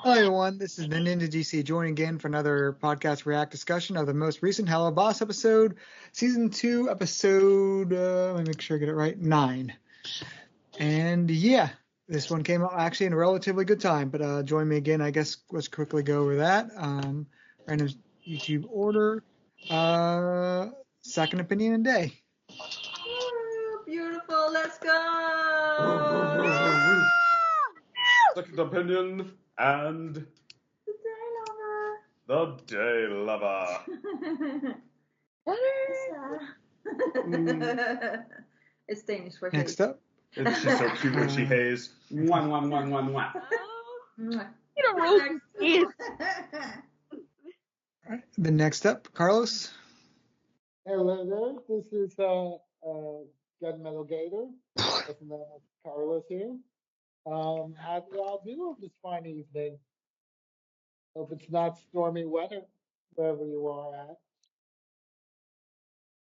Hello, everyone. This is the Ninja GC joining again for another podcast react discussion of the most recent Helluva Boss episode, season 2, episode. Let me make sure I get it right. 9. And yeah, this one came out actually in a relatively good time. But join me again. I guess let's quickly go over that. Random YouTube order. Second opinion and day. Beautiful. Let's go. Second opinion and The the Daylover. It's Danish for Next up. She's so cute when she hays. Mwah, mwah, mwah, mwah, mwah. You don't really see it. All right. Then next up, Carlos. Hello there, this is Gun Metal Gator, also known as Carlos here. How do y'all do on this fine evening? Hope it's not stormy weather wherever you are at.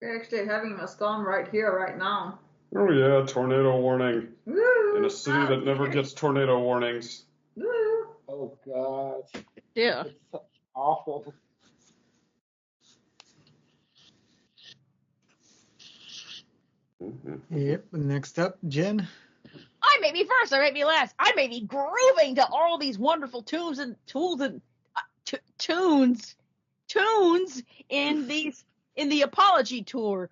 We're actually having a storm right here, right now. Oh yeah, tornado warning. Woo! In a city that never gets tornado warnings. Woo! Oh God, Yeah. it's so awful. Yep. Next up, Jen. I may be first, I may be last. I may be grooving to all these wonderful tunes and tools and tunes in the apology tour.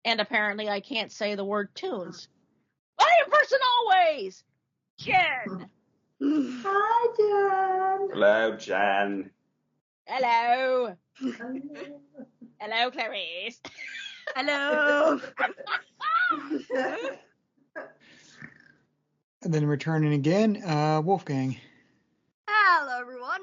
And apparently I can't say the word tunes. I am first and always Jen. Hi, Jen. Hello, Jen. Hello. Hello, Clarice. Hello. And then returning again, Wolfgang. Hello everyone,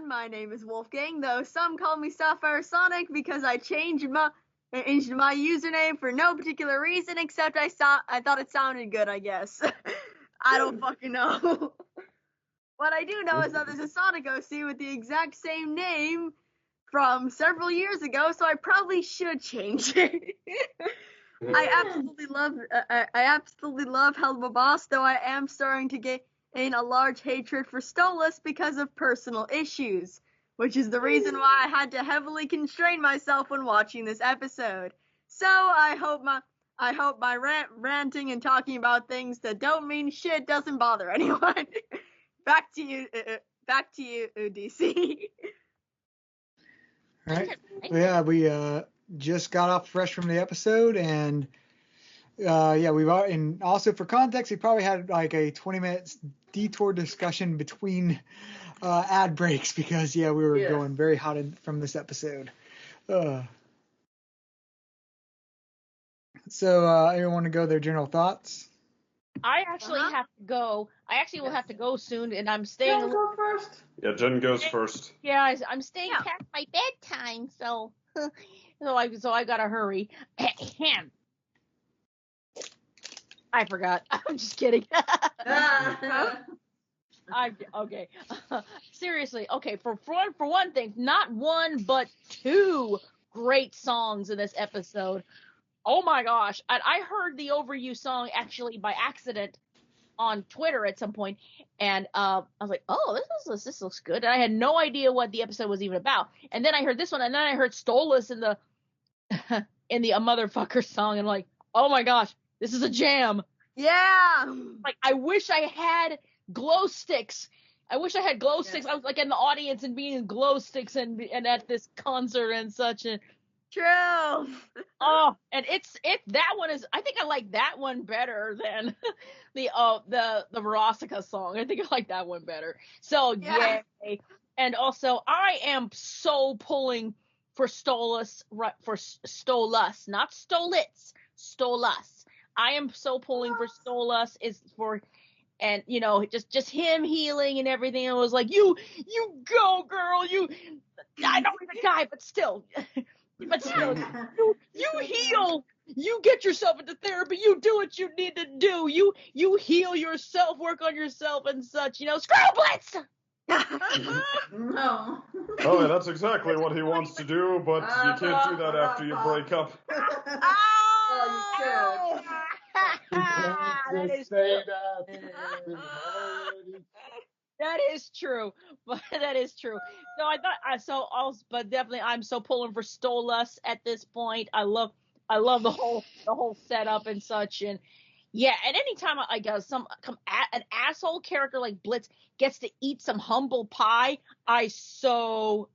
my name is Wolfgang, though some call me SapphireSonic because I changed my username for no particular reason except I thought it sounded good, I guess. I don't fucking know. What I do know is that there's a Sonic OC with the exact same name from several years ago, so I probably should change it. I absolutely love Helluva Boss, though I am starting to gain a large hatred for Stolas because of personal issues, which is the reason why I had to heavily constrain myself when watching this episode. So I hope my ranting and talking about things that don't mean shit doesn't bother anyone. Back to you, DC. All right. Yeah, we just got off fresh from the episode, and and also for context, we probably had like a 20-minute detour discussion between ad breaks because we were going very hot from this episode. So everyone want to go their general thoughts? I actually have to go. I actually will have to go soon, and I'm staying. Jen, go first. Yeah, Jen goes first. Yeah, I'm staying past my bedtime, so I gotta hurry. I forgot. I'm just kidding. Okay. Seriously, okay. For one thing, not one but two great songs in this episode. Oh my gosh! I heard the Overuse song actually by accident on Twitter at some point, and I was like, "Oh, this looks good." And I had no idea what the episode was even about. And then I heard this one, and then I heard Stolas in the A Motherfucker song, and I'm like, "Oh my gosh, this is a jam!" Yeah. Like I wish I had glow sticks. I wish I had glow sticks. I was like in the audience and being glow sticks and at this concert and such. And True. oh, and that one is. I think I like that one better than the Verosika song. I think I like that one better. So yay! And also, I am so pulling for Stolas, not Stolitz, Stolas. I am so pulling for Stolas and just him healing and everything. I was like, you go, girl. I know he's a guy, but still. But still, you heal. You get yourself into therapy. You do what you need to do. You heal yourself, work on yourself and such. Scroll Blitz! No. Oh, yeah, that's exactly what he wants to do, but you can't do that after you break up. Oh, You can't just say that. That is true, but that is true. So I thought so also, but definitely I'm so pulling for Stolas at this point. I love the whole setup and such, and yeah. And anytime I guess an asshole character like Blitz gets to eat some humble pie, I'm so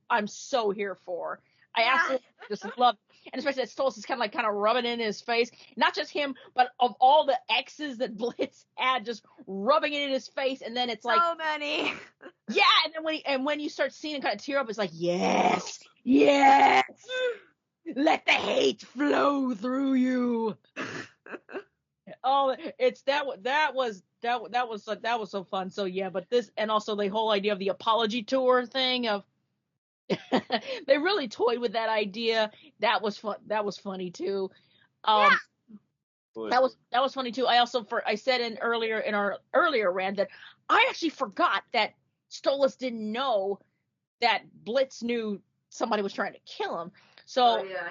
here for. I absolutely just love, and especially that Stolas is kind of rubbing it in his face. Not just him, but of all the X's that Blitz had, just rubbing it in his face, and then it's like so many. Yeah, and then when you start seeing him kind of tear up, it's like yes, let the hate flow through you. Oh, it's that was so fun. So yeah, but this and also the whole idea of the apology tour thing of they really toyed with that idea. That was fun. That was funny too. That was funny too. I said in our earlier rant that I actually forgot that Stolas didn't know that Blitz knew somebody was trying to kill him. So yeah.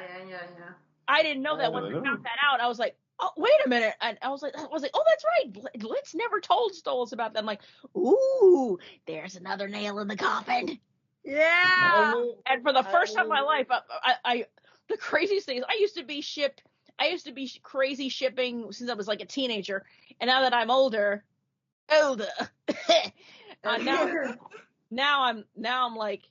I didn't know that when I found that out. I was like, oh, wait a minute. And I was like, oh, that's right. Blitz never told Stolas about that. I'm like, ooh, there's another nail in the coffin. Yeah. And for the first time in my life, I the craziest thing is I used to be crazy shipping since I was like a teenager, and now that I'm older, now I'm like,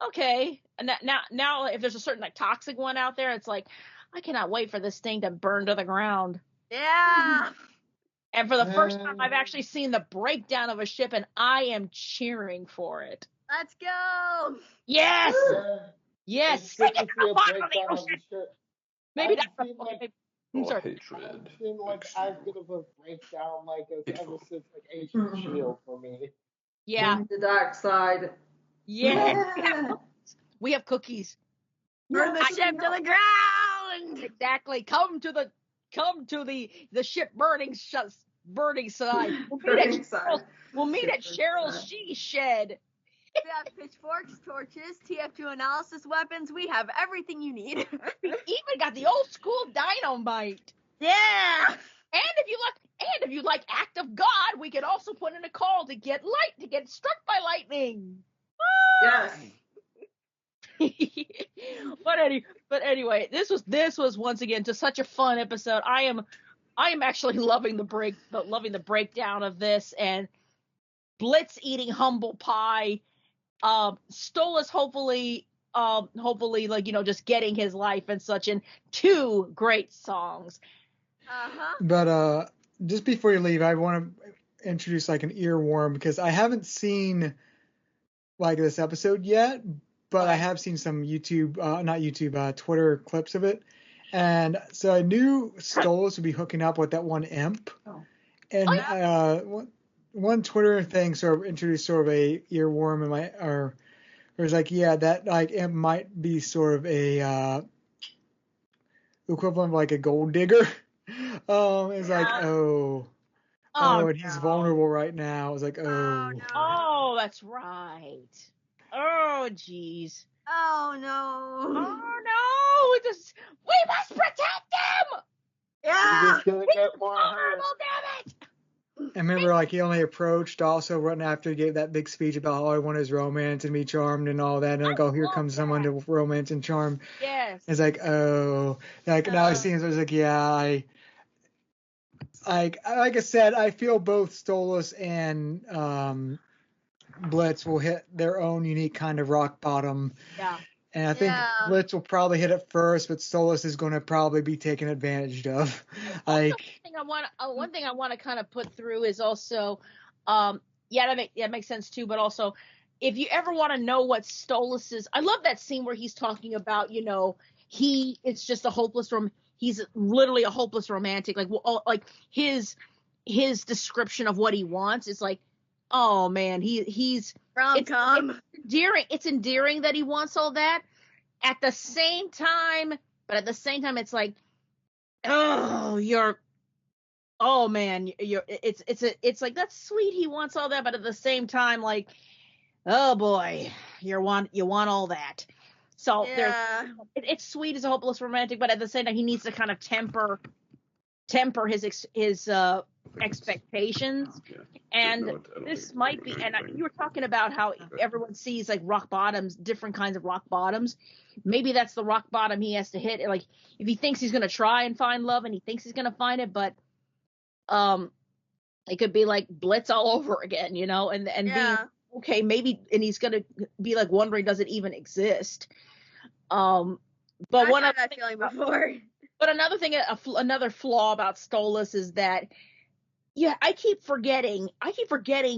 okay, and now if there's a certain like toxic one out there, it's like I cannot wait for this thing to burn to the ground. Yeah. And for the first time, I've actually seen the breakdown of a ship, and I am cheering for it. Let's go. Yes. Yes. Maybe that's I'm sorry. Hatred. It's been like as good of a breakdown ever since Agent Shield for me. Yeah. The dark side. Yeah. We have cookies. Burn the ship to the ground. Exactly. Come to the ship burning side. We'll meet at Cheryl's she shed. We have pitchforks, torches, TF2 analysis weapons. We have everything you need. We even got the old school dynamite. Yeah. And if you like Act of God, we can also put in a call to get struck by lightning. Yes. But anyway, this was once again just such a fun episode. I am actually loving the breakdown of this, and Blitz eating humble pie. Stolas hopefully just getting his life and such, and two great songs. But just before you leave, I want to introduce an earworm, because I haven't seen this episode yet, but I have seen some Twitter clips of it, and so I knew Stolas would be hooking up with that one imp, and one Twitter thing sort of introduced sort of a earworm in or it was that imp might be sort of a equivalent of a gold digger. It's and he's vulnerable right now. It's Oh, that's right. Oh, jeez. Oh no. We must protect them. Yeah. He's just gonna get more hurt. Damn it. I remember he only approached also right after he gave that big speech about all I want is romance and be charmed and all that, and here comes someone to romance and charm. Yes. It's now I see it was like I said, I feel both Stolas and Blitz will hit their own unique kind of rock bottom. Yeah. And I think Blitz will probably hit it first, but Stolas is going to probably be taken advantage of. One thing I want to kind of put through is also, that makes sense too. But also, if you ever want to know what Stolas is, I love that scene where he's talking about, it's just a hopeless he's literally a hopeless romantic. His description of what he wants is oh man, he's rom-com. It's endearing that he wants all that. At the same time, it's it's that's sweet. He wants all that, but at the same time, oh boy, you want all that. So it's sweet as a hopeless romantic, but at the same time, he needs to kind of temper his expectations. Yeah. And No, I don't this think might it's be, gonna and anything. you were talking about how everyone sees like rock bottoms, different kinds of rock bottoms. Maybe that's the rock bottom he has to hit. Like if he thinks he's going to try and find love and he thinks he's going to find it, but it could be like Blitz all over again, you know, and being okay, maybe, and he's going to be like wondering, does it even exist? But I've had that feeling before. But another thing, another flaw about Stolas is that, yeah, I keep forgetting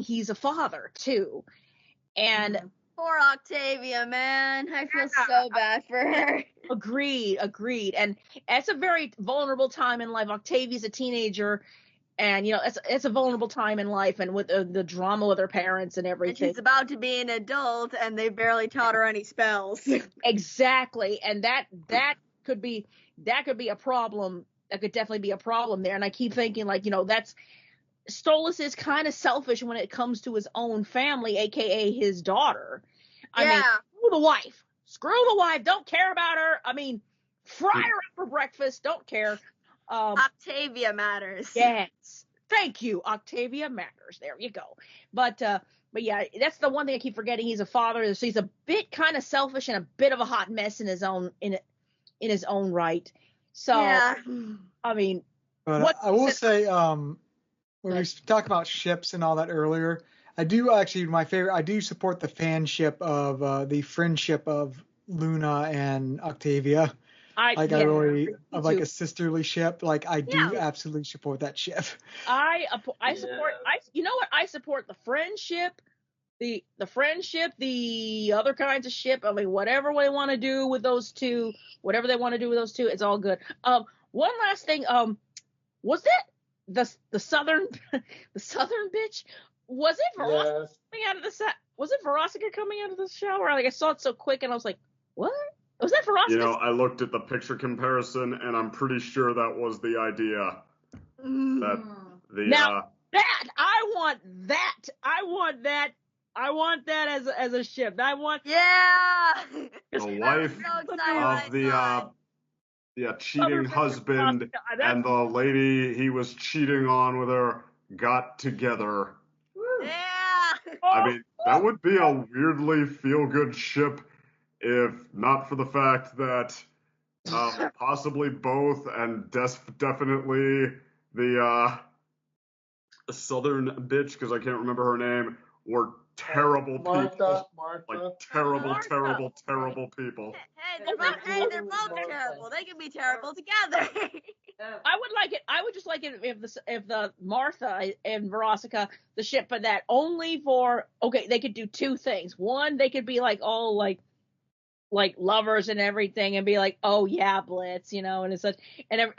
he's a father too, and poor Octavia, man, I feel so bad for her. Agreed, and it's a very vulnerable time in life. Octavia's a teenager, and you know it's a vulnerable time in life, and with the drama with her parents and everything. And she's about to be an adult, and they barely taught her any spells. Exactly, and that could be a problem. That could definitely be a problem there. And I keep thinking, like, you know, Stolas is kind of selfish when it comes to his own family, aka his daughter. I mean, screw the wife, don't care about her. I mean, fry her up for breakfast, don't care. Octavia matters. Yes, thank you, Octavia matters. There you go. But yeah, that's the one thing I keep forgetting. He's a father, so he's a bit kind of selfish and a bit of a hot mess in his own right. So yeah. I mean, but I will say, when we talked about ships and all that earlier, I do actually, I do support the fanship of the friendship of Luna and Octavia. I really, of like a sisterly ship. Like I do absolutely support that ship. I support, you know what? I support the friendship, the friendship, the other kinds of ship. I mean, whatever they want to do with those two, it's all good. One last thing, was that the southern bitch? Was it Verosika coming out of the Was it Verosika coming out of the shower? Like I saw it so quick, and I was like, what? Was that Verosika? You know, I looked at the picture comparison, and I'm pretty sure that was the idea. I want that as a ship. I want the wife of the cheating husband and the lady he was cheating on with her got together. Yeah. I mean, that would be a weirdly feel-good ship if not for the fact that possibly both and definitely the southern bitch, because I can't remember her name, were terrible people. Like terrible people. Hey, they're both terrible. They can be terrible together. I would like it. I would just like it if the Martha and Verosika, the ship for that, only for, okay, they could do two things. One, they could be like all like lovers and everything, and be like, oh yeah, Blitz, you know, and it's such, and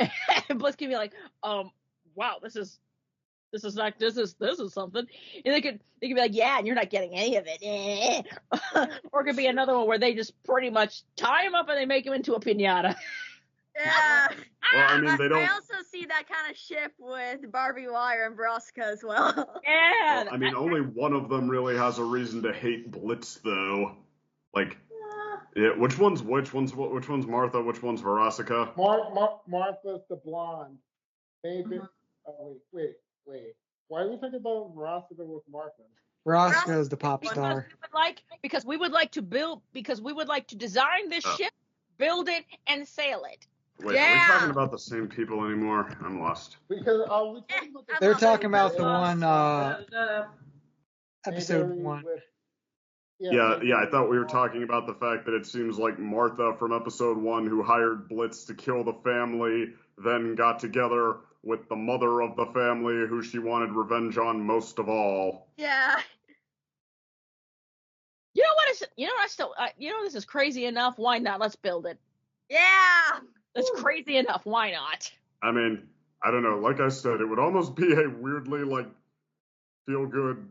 Blitz can be like, wow, this is something, and they could be like, yeah, and you're not getting any of it, or it could be another one where they just pretty much tie him up and they make him into a piñata. Yeah. Well, I mean, they don't. I also see that kind of ship with Barbie Wire and Verosika as well. Yeah. Well, I mean, only one of them really has a reason to hate Blitz, though. Like, yeah, which one's Martha? Which one's Verosika? Martha's the blonde. Maybe. Oh, wait. Why are we talking about Verosika with Martha? Verosika is the pop star. Because we would like to design this ship, build it, and sail it. Wait, are we talking about the same people anymore? I'm lost. Because they're talking about the one episode 1. Yeah, I thought we were talking about the fact that it seems like Martha from episode 1, who hired Blitz to kill the family, then got together with the mother of the family, who she wanted revenge on most of all. Yeah. You know what? This is crazy enough. Why not? Let's build it. Yeah. That's crazy enough. Why not? I mean, I don't know. Like I said, it would almost be a weirdly, like, feel-good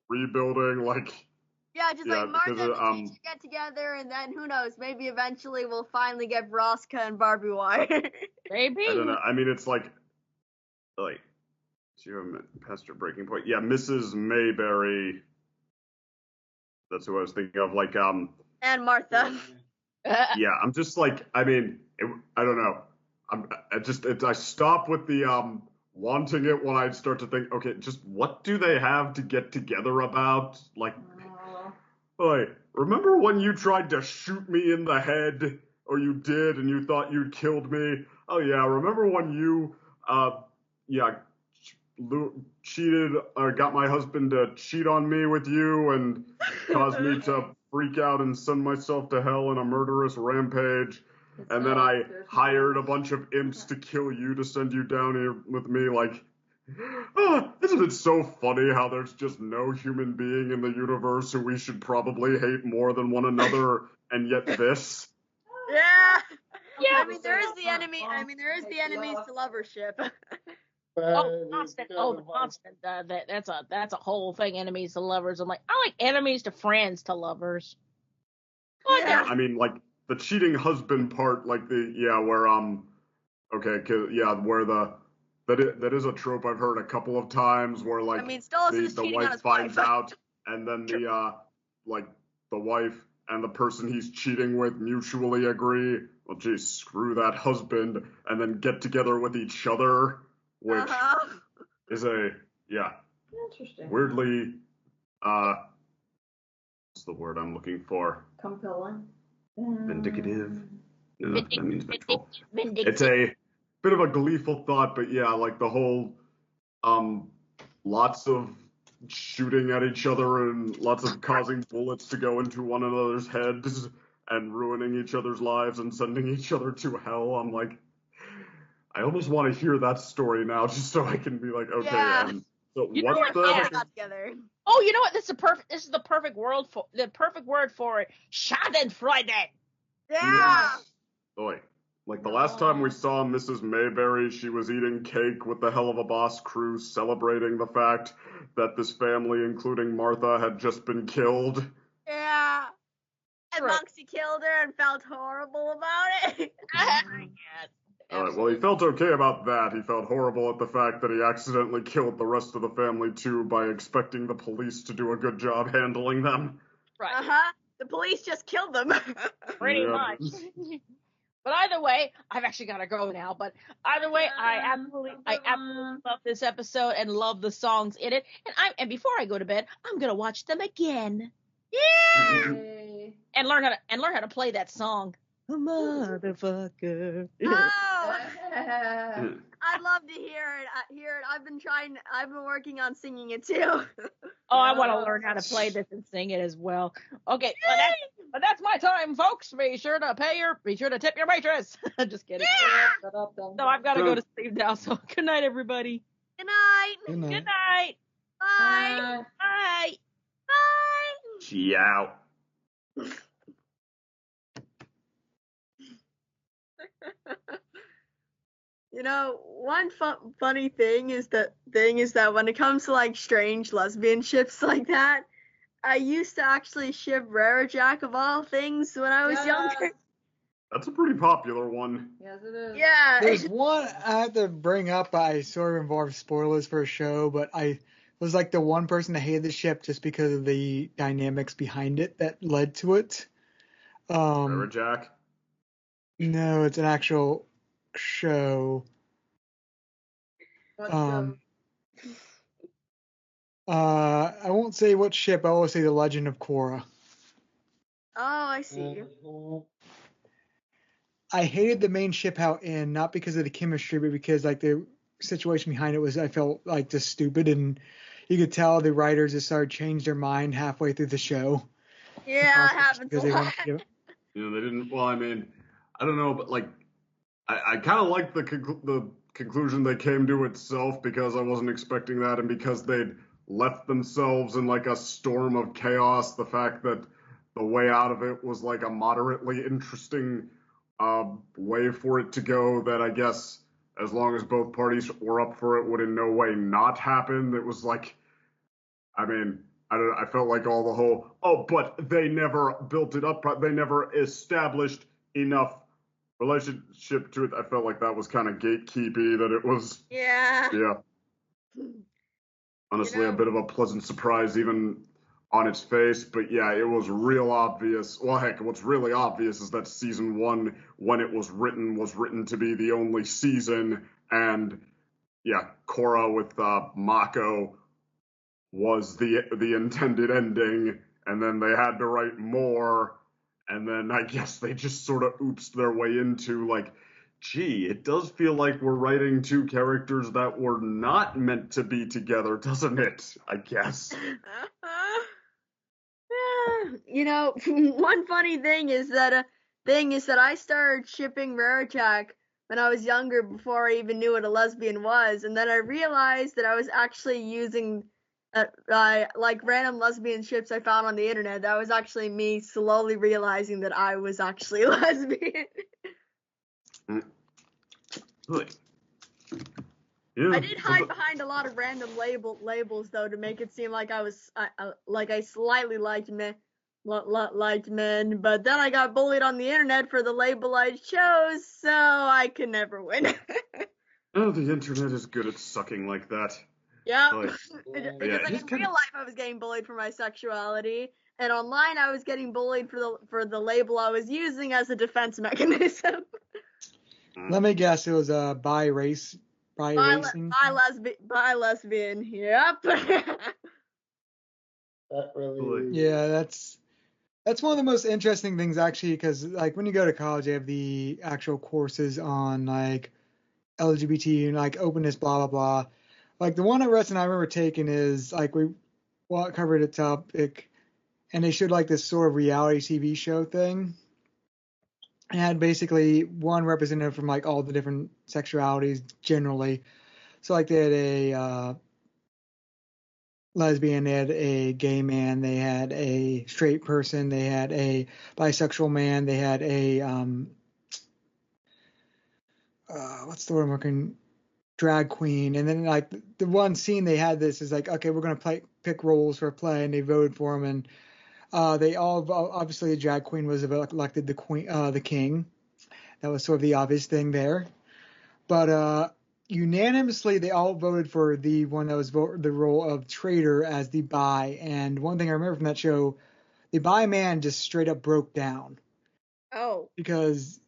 rebuilding, like... Yeah, just like Martha and the teacher get together, and then, who knows, maybe eventually we'll finally get Verosika and Barbie Wire. Maybe. I don't know. I mean, it's like, past your breaking point. Yeah, Mrs. Mayberry. That's who I was thinking of, like, And Martha. Yeah, I'm just like, I mean, I don't know. I stop with the wanting it when I'd start to think, okay, just what do they have to get together about? Like, remember when you tried to shoot me in the head, or you did, and you thought you'd killed me? Oh yeah, remember when you, cheated, or got my husband to cheat on me with you and caused me to freak out and send myself to hell in a murderous rampage? And then I hired a bunch of imps to kill you to send you down here with me. Like, isn't it so funny how there's just no human being in the universe who we should probably hate more than one another, and yet this? Yeah. I mean, there is the enemy. I mean, there is the enemies to lovership. Constant. The constant. That's a whole thing. Enemies to lovers. I'm like, I like enemies to friends to lovers. Yeah, I mean, like the cheating husband part, like where that is a trope I've heard a couple of times where like the wife finds out, and then the wife and the person he's cheating with mutually agree, well, geez, screw that husband, and then get together with each other, which is interesting. Weirdly, what's the word I'm looking for? Compelling. Vindicative. No, that means vengeful. It's a bit of a gleeful thought, but yeah, like the whole, lots of shooting at each other and lots of causing bullets to go into one another's heads and ruining each other's lives and sending each other to hell. I'm like, I almost want to hear that story now, just so I can be like, okay. Yeah. And so You know what got together. Oh, you know what? This is the perfect word for it. Schadenfreude. Yeah. Boy, like the last time we saw Mrs. Mayberry, she was eating cake with the Helluva Boss crew, celebrating the fact that this family, including Martha, had just been killed. Yeah. And Moxie killed her and felt horrible about it. Well, he felt okay about that. He felt horrible at the fact that he accidentally killed the rest of the family, too, by expecting the police to do a good job handling them. Right. The police just killed them. Pretty much. But either way, I've actually got to go now. But either way, I absolutely love this episode and love the songs in it. And before I go to bed, I'm gonna watch them again. Yeah. And learn how to play that song. Motherfucker. Oh, I'd love to hear it. I've been working on singing it too. Oh, I want to learn how to play this and sing it as well. Okay, but that's my time, folks. Be sure to tip your waitress. Just kidding. Yeah. So I've got to go to sleep now. So good night, everybody. Good night. Good night. Good night. Bye. Bye. Bye. Ciao. You know, one funny thing is that when it comes to like strange lesbian ships like that, I used to actually ship Rara Jack of all things when I was younger. That's a pretty popular one. Yes, it is. Yeah. There's one I have to bring up. I sort of involved spoilers for a show, but I was like the one person that hated the ship just because of the dynamics behind it that led to it. Rara Jack? No, it's an actual show. I won't say what ship. I will say the Legend of Korra. Oh, I see. I hated the main ship out in, not because of the chemistry, but because like the situation behind it was, I felt like just stupid, and you could tell the writers just started to change their mind halfway through the show. Yeah, it happens a lot. They didn't. Well, I mean, I don't know, but like, I kind of like the conclusion they came to itself, because I wasn't expecting that, and because they'd left themselves in like a storm of chaos. The fact that the way out of it was like a moderately interesting way for it to go, that I guess as long as both parties were up for it would in no way not happen. It was like, I mean, I felt like all the whole, but they never built it up, they never established enough relationship to it. I felt like that was kind of gatekeepy, that it was, yeah. Honestly, a bit of a pleasant surprise, even on its face, but yeah, it was real obvious. Well, heck, what's really obvious is that season 1, when it was written to be the only season, and Korra with Mako was the intended ending, and then they had to write more, and then I guess they just sort of oopsed their way into like, gee, it does feel like we're writing two characters that were not meant to be together, doesn't it? I guess. One funny thing is that I started shipping Raritak when I was younger before I even knew what a lesbian was, and then I realized that I was actually using like random lesbian ships I found on the internet. That was actually me slowly realizing that I was actually lesbian. Really? Yeah, I did hide behind a lot of random labels though to make it seem like I slightly liked men, but then I got bullied on the internet for the label I chose, so I could never win. Oh, the internet is good at sucking like that. Yeah, Like, because in real life I was getting bullied for my sexuality, and online I was getting bullied for the label I was using as a defense mechanism. Let me guess, it was a bi racing. Bi lesbian. Yep. That really. Yeah, that's one of the most interesting things actually, because like when you go to college, they have the actual courses on like LGBT and like openness, blah blah blah. Like the one at Russ and I remember taking is like we covered a topic, and they showed like this sort of reality TV show thing. And had basically one representative from like all the different sexualities generally. So like they had a lesbian, they had a gay man, they had a straight person, they had a bisexual man, they had a what's the word I'm looking, drag queen. And then like the one scene they had this is like, okay, we're gonna pick roles for a play, and they voted for him, and they all obviously the drag queen was elected the king. That was sort of the obvious thing there, but unanimously they all voted for the one that was the role of traitor as the bi. And one thing I remember from that show, the bi man just straight up broke down. Oh. Because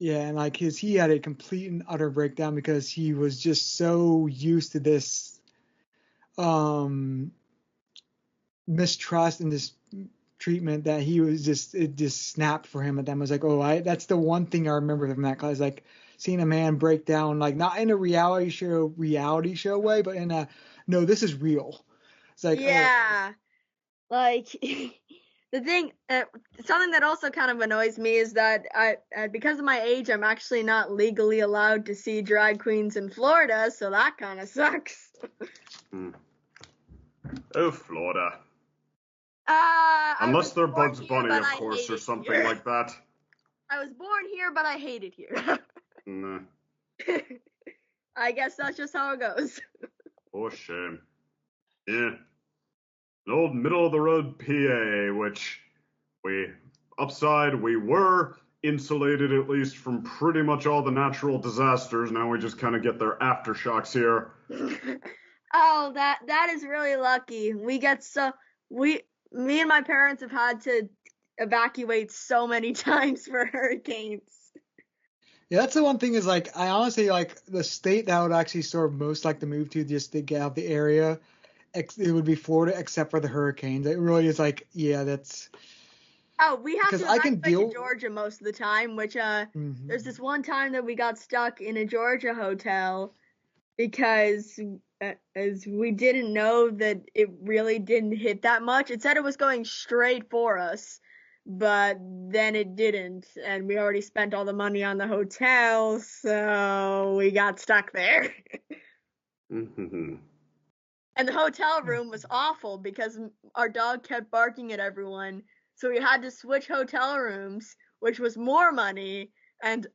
and like he had a complete and utter breakdown because he was just so used to this mistrust and this treatment that it just snapped for him at them. I was like, that's the one thing I remember from that class, like seeing a man break down, like not in a reality show way, but in a, no, this is real. It's like, yeah, like the thing, something that also kind of annoys me is that because of my age, I'm actually not legally allowed to see drag queens in Florida, so that kind of sucks. Oh, Florida. Unless they're Bugs Bunny, of course, or something like that. I was born here, but I hate it here. Nah. I guess that's just how it goes. For shame. Yeah. An old middle-of-the-road PA, which we were insulated at least from pretty much all the natural disasters. Now we just kind of get their aftershocks here. Oh, that is really lucky. Me and my parents have had to evacuate so many times for hurricanes. Yeah, that's the one thing is like, I honestly like the state that I would actually sort of most like to move to just to get out of the area. It would be Florida, except for the hurricanes. It really is like, yeah, that's. Oh, we have to evacuate to Georgia most of the time, which there's this one time that we got stuck in a Georgia hotel because as we didn't know that it really didn't hit that much. It said it was going straight for us, but then it didn't, and we already spent all the money on the hotel, so we got stuck there. Mm-hmm. And the hotel room was awful because our dog kept barking at everyone, so we had to switch hotel rooms, which was more money, and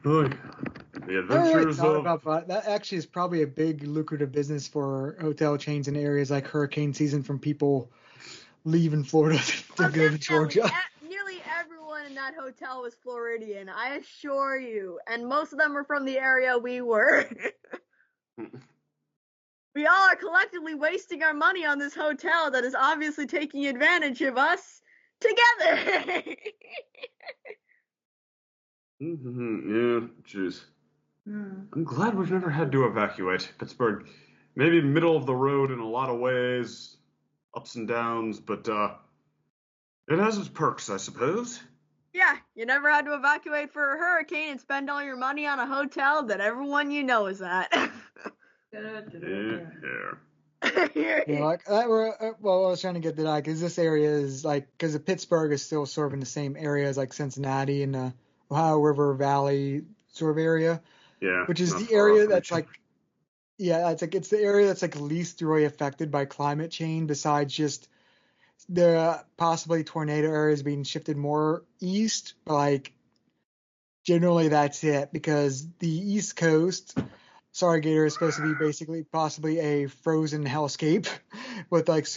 The adventures that actually is probably a big lucrative business for hotel chains in areas like hurricane season, from people leaving Florida to go to Georgia. Nearly everyone in that hotel was Floridian, I assure you, and most of them were from the area we were. We all are collectively wasting our money on this hotel that is obviously taking advantage of us together. Yeah, jeez. Hmm. I'm glad we've never had to evacuate Pittsburgh. Maybe middle of the road in a lot of ways, ups and downs, but it has its perks, I suppose. Yeah, you never had to evacuate for a hurricane and spend all your money on a hotel that everyone you know is at. Yeah. Yeah, like well, I was trying to get to that because this area is like because Pittsburgh is still sort of in the same area as like Cincinnati and the Ohio River Valley sort of area, Yeah, which is not the far off area from that's each other. like it's the area that's like least really affected by climate change besides just the possibly tornado areas being shifted more east. But like generally that's it because the East Coast. Sargator is supposed to be basically possibly a frozen hellscape with like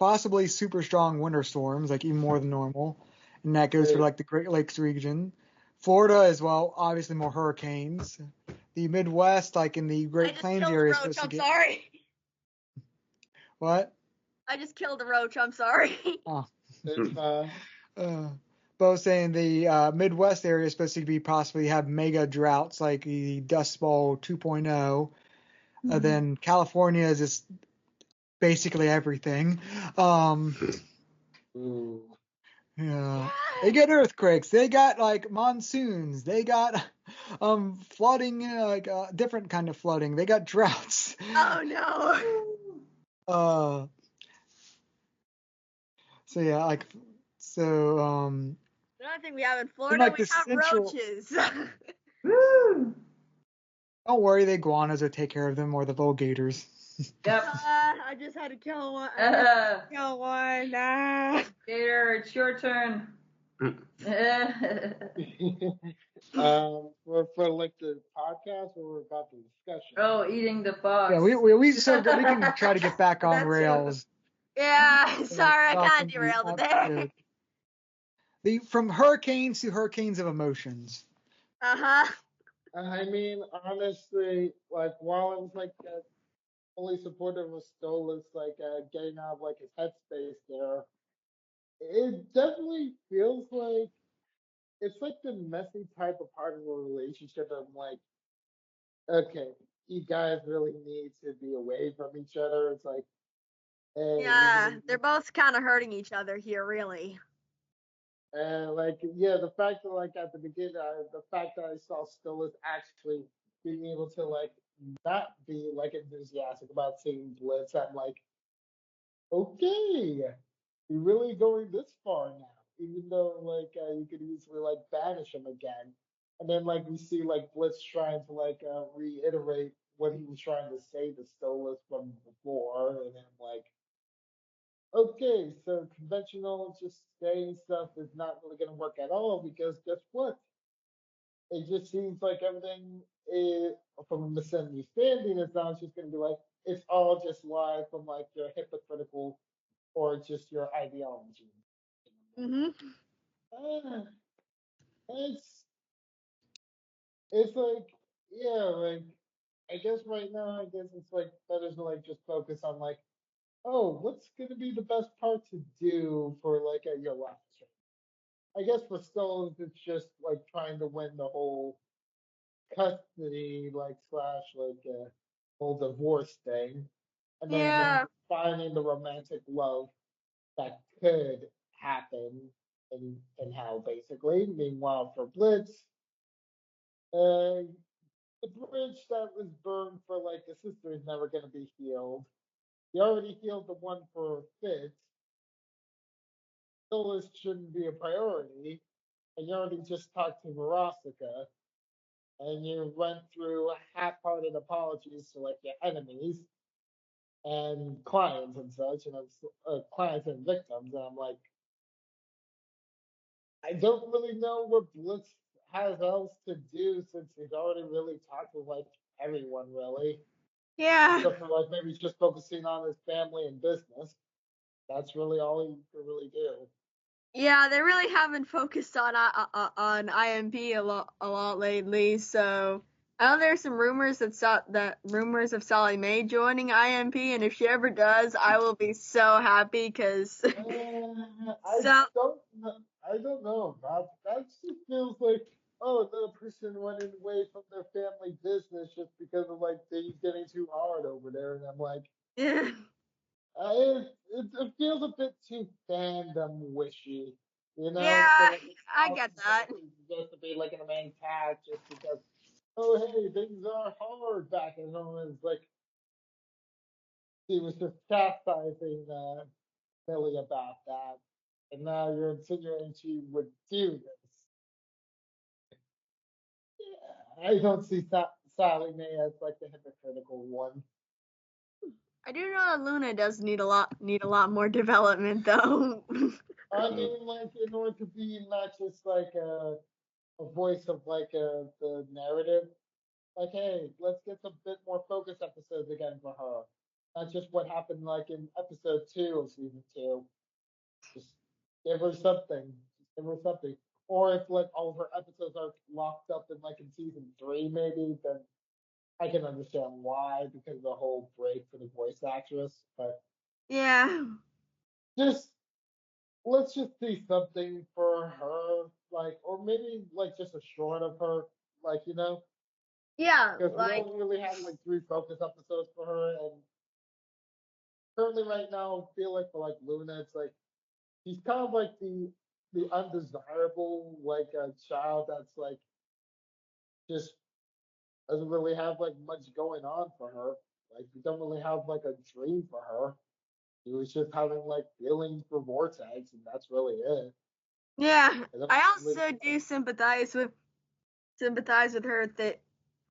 possibly super strong winter storms, like even more than normal. And that goes for Wait, like the Great Lakes region. Florida as well, obviously more hurricanes. The Midwest, like in the I Great just Plains killed a area, is roach. supposed to I'm get sorry. what? I just killed a roach. I'm sorry. Oh. it's But I was saying the Midwest area is supposed to be possibly have mega droughts like the Dust Bowl 2.0. Then California is just basically everything. ooh. Yeah. They get earthquakes. They got like monsoons. They got flooding, like different kind of flooding. They got droughts. Oh no. Uh, so yeah, like Another thing we have in in Florida, like we the have central. roaches. Woo! Don't worry, the iguanas will take care of them or the little gators. Yep. I just had to kill one. I just had to kill one. Ah. Gator, it's your turn. For like the podcast or about the discussion. Oh, eating the fox. Yeah, we can try to get back on That too. rails. Yeah, sorry, I kind Talking of the derailed it there. episode. From hurricanes to hurricanes of emotions. Uh-huh. I mean, honestly, like while I was like fully supportive of Stolas, like getting out of like his headspace there, it definitely feels like it's like the messy type of part of a relationship. I'm like, okay, you guys really need to be away from each other. It's like, hey, Yeah, they're both kind of hurting each other here, really. and like, yeah, the fact that like at the beginning, the fact that I saw Stolas actually being able to like not be like enthusiastic about seeing Blitz, I'm like, okay, you're really going this far now, even though like you could easily like banish him again. And then like we see like Blitz trying to like reiterate what he was trying to say to Stolas from before, and then like, okay, so conventional just saying stuff is not really gonna work at all because guess what? It just seems like everything is from a misunderstanding. It's not just gonna be like it's all just lies from like your hypocritical or just your ideology. Mm-hmm. Uh, it's it's like yeah, like I guess right now I guess it's like better to like just focus on like oh what's gonna be the best part to do for like your life. I guess for Stones it's just like trying to win the whole custody like slash like whole divorce thing, and then Yeah. finding the romantic love that could happen and how basically. Meanwhile, for Blitz, uh, the bridge that was burned for like the sister is never going to be healed. You already healed the one for Fitz. Phyllis shouldn't be a priority, and you already just talked to Verostica, and you went through half-hearted apologies to like your enemies and clients and such, and clients and victims. And I'm like, I don't really know what Blitz has else to do since he's already really talked with like everyone really, Yeah. except for like maybe just focusing on his family and business. That's really all he can really do. Yeah, they really haven't focused on IMP a lot lately. So I know there's some rumors that rumors of Sally Mae joining IMP, and if she ever does, I will be so happy because I so don't know. I don't know. That just feels like oh, the person went away from their family business just because of like things getting too hard over there, and I'm like, Yeah. it feels a bit too fandom wishy, you Yeah, know? For like I get that. just to be like in a main cast just because, oh hey, things are hard back at home. It's like he was just chastising Millie about that, and now you're insinuating she would do this. Yeah, I don't see Sally Mae as like the hypocritical one. I do know that Luna does need a lot more development though. I mean, like in order to be not just like a voice of like the narrative, like hey, let's get some bit more focus episodes again for her. Not just what happened like in episode 2 of season 2. Just give her something. Just give her something. Or if like all of her episodes are locked up in like in season 3 maybe, then I can understand why because of the whole break for the voice actress. But Yeah. just let's just see something for her, like or maybe like just a short of her, like Yeah, because we like don't really have like 3 focus episodes for her, and currently right now, I feel like for like Luna, it's like she's kind of like the undesirable like a child that's like just doesn't really have like much going on for her. Like we don't really have like a dream for her. She was just having like feelings for Vortex, and that's really it. yeah. I don't I really, also do sympathize with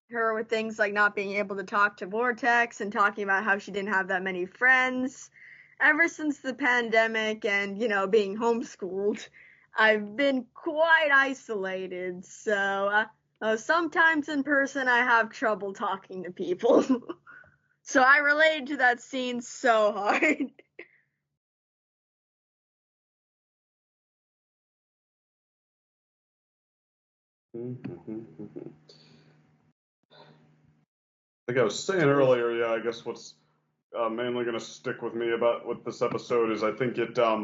her with things like not being able to talk to Vortex and talking about how she didn't have that many friends. Ever since the pandemic and, being homeschooled, I've been quite isolated. So, sometimes in person I have trouble talking to people. So I related to that scene so hard. Like I was saying earlier, yeah, I guess what's mainly going to stick with me about with this episode is I think it, I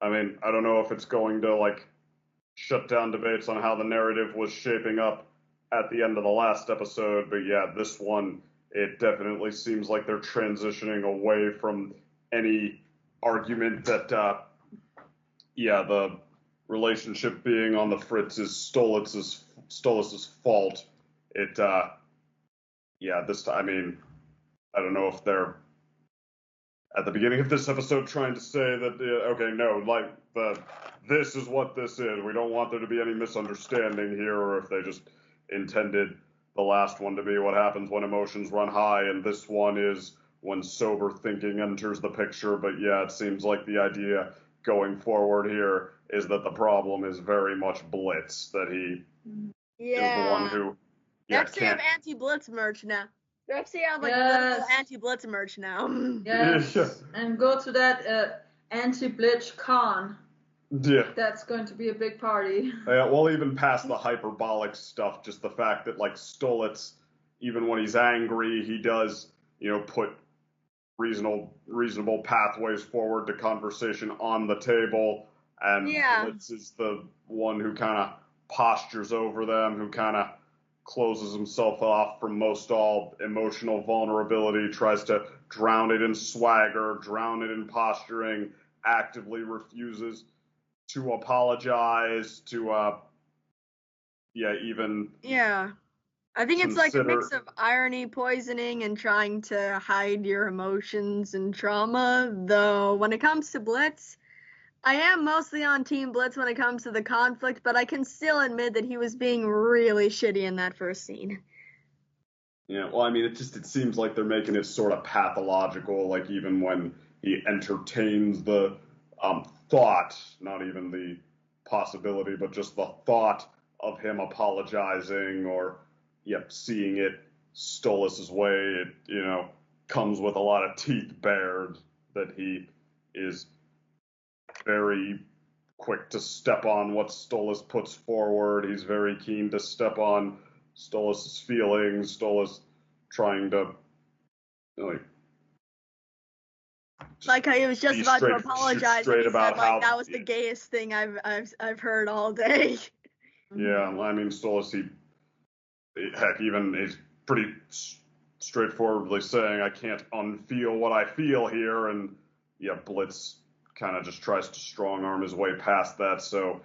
mean, I don't know if it's going to like shut down debates on how the narrative was shaping up at the end of the last episode, but yeah, this one, it definitely seems like they're transitioning away from any argument that, yeah, the relationship being on the fritz is Stolas's fault. It, yeah, this, I mean, I don't know if they're at the beginning of this episode trying to say that okay, no, like this is what this is. We don't want there to be any misunderstanding here, or if they just intended the last one to be what happens when emotions run high, and this one is when sober thinking enters the picture. But yeah, it seems like the idea going forward here is that the problem is very much Blitz, that he is the one Yeah. who They yeah actually have can't anti-blitz merch now. They actually have like Yes. literal anti-blitz merch now. Yes. Yeah. And go to that anti-Blitz con. yeah. That's going to be a big party. Well, even past the hyperbolic stuff, just the fact that like Stolitz, even when he's angry, he does, put reasonable pathways forward to conversation on the table, and Yeah. Blitz is the one who kind of postures over them, who kind of closes himself off from most all emotional vulnerability, tries to drown it in swagger, drown it in posturing, actively refuses to apologize, to even Yeah. I think it's like a consider. mix of irony, poisoning, and trying to hide your emotions and trauma. Though when it comes to Blitz, I am mostly on Team Blitz when it comes to the conflict, but I can still admit that he was being really shitty in that first scene. Yeah, well, I mean, it seems like they're making it sort of pathological, like even when he entertains the thought, not even the possibility, but just the thought of him apologizing or, seeing it Stolas's way, it, comes with a lot of teeth bared, that he is very quick to step on what Stolas puts forward. He's very keen to step on Stolas' feelings. Stolas trying to like how he was just about to apologize, and he said about like how that was the gayest thing I've heard all day. Yeah, I mean, Stolas, heck, even he's pretty straightforwardly saying, I can't unfeel what I feel here, and yeah, Blitz kind of just tries to strong arm his way past that, so,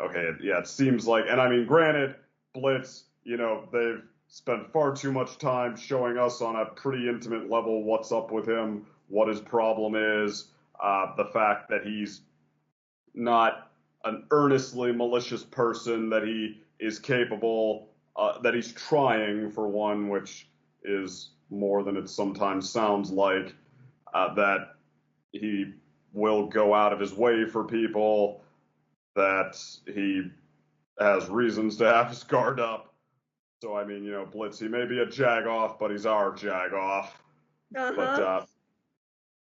okay, yeah, it seems like, and I mean, granted, Blitz, they've spent far too much time showing us on a pretty intimate level what's up with him, what his problem is, the fact that he's not an earnestly malicious person, that he is capable, that he's trying, for one, which is more than it sometimes sounds like, that he will go out of his way for people, that he has reasons to have his guard up. So, I mean, Blitz, he may be a jag-off, but he's our jag-off. Uh-huh. But,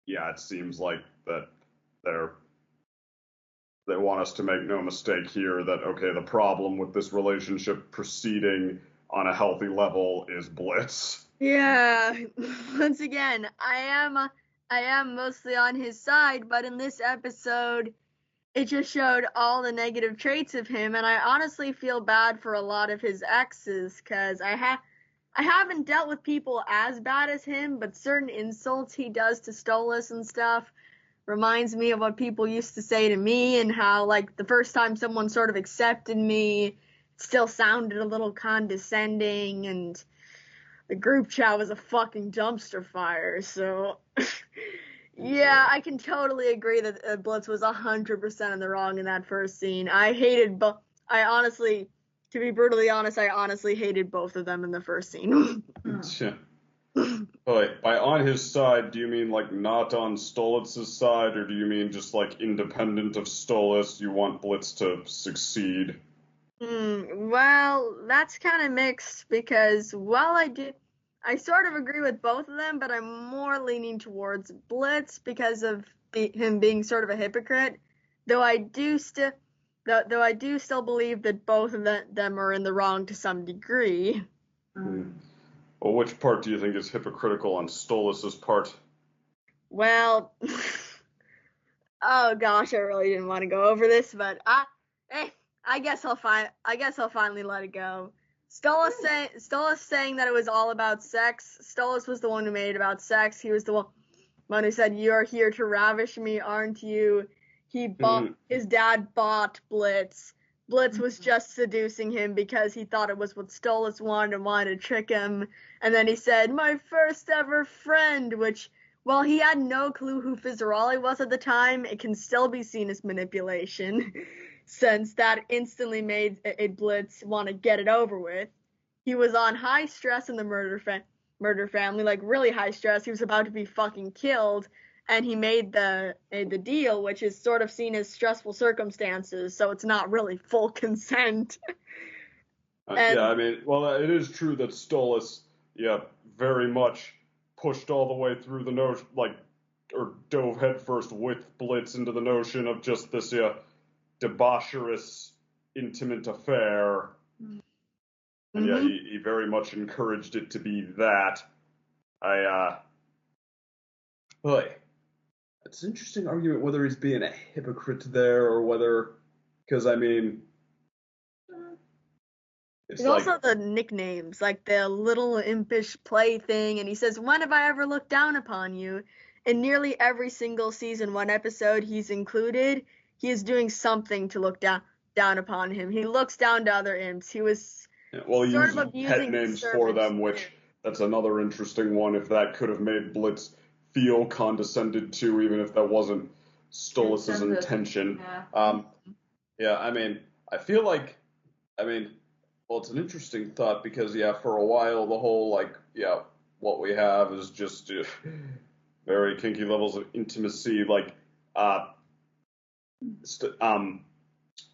yeah, it seems like that they want us to make no mistake here that, okay, the problem with this relationship proceeding on a healthy level is Blitz. Yeah, once again, I am mostly on his side, but in this episode, it just showed all the negative traits of him, and I honestly feel bad for a lot of his exes, because I haven't dealt with people as bad as him, but certain insults he does to Stolas and stuff reminds me of what people used to say to me, and how, like, the first time someone sort of accepted me, it still sounded a little condescending, and the group chat was a fucking dumpster fire, so yeah, I can totally agree that Blitz was 100% in the wrong in that first scene. To be brutally honest, I honestly hated both of them in the first scene. Wait, by on his side, do you mean, like, not on Stolitz's side, or do you mean just, like, independent of Stolas, you want Blitz to succeed? Well, that's kind of mixed, because while I sort of agree with both of them, but I'm more leaning towards Blitz because of him being sort of a hypocrite, though I do still believe that both of them are in the wrong to some degree. Well, which part do you think is hypocritical on Stolas's part? Well, oh gosh, I really didn't want to go over this, but I guess I'll finally let it go. Stolas saying that it was all about sex. Stolas was the one who made it about sex. He was the one who said, "You're here to ravish me, aren't you?" His dad bought Blitz. Blitz was just seducing him because he thought it was what Stolas wanted and wanted to trick him. And then he said, "My first ever friend," which, while he had no clue who Fizzaroli was at the time, it can still be seen as manipulation, since that instantly made a Blitz want to get it over with. He was on high stress in the murder family, like really high stress. He was about to be fucking killed, and he made the deal, which is sort of seen as stressful circumstances, so it's not really full consent. Yeah, I mean, well, it is true that Stolas, very much pushed all the way through the notion, or dove headfirst with Blitz into the notion of just this, debaucherous, intimate affair. And yeah, he very much encouraged it to be that. Boy, it's an interesting argument whether he's being a hypocrite there or whether, because I mean, it's like, also the nicknames, like the little impish play thing, and he says, "When have I ever looked down upon you?" In nearly every single season 1 episode he's included, he is doing something to look down upon him. He looks down to other imps. He was he sort uses of abusing pet names for them, which that's another interesting one. If that could have made Blitz feel condescended to, even if that wasn't Stolas's intention. Yeah. I mean, I feel like, well, it's an interesting thought because, for a while, the whole, what we have is just very kinky levels of intimacy, what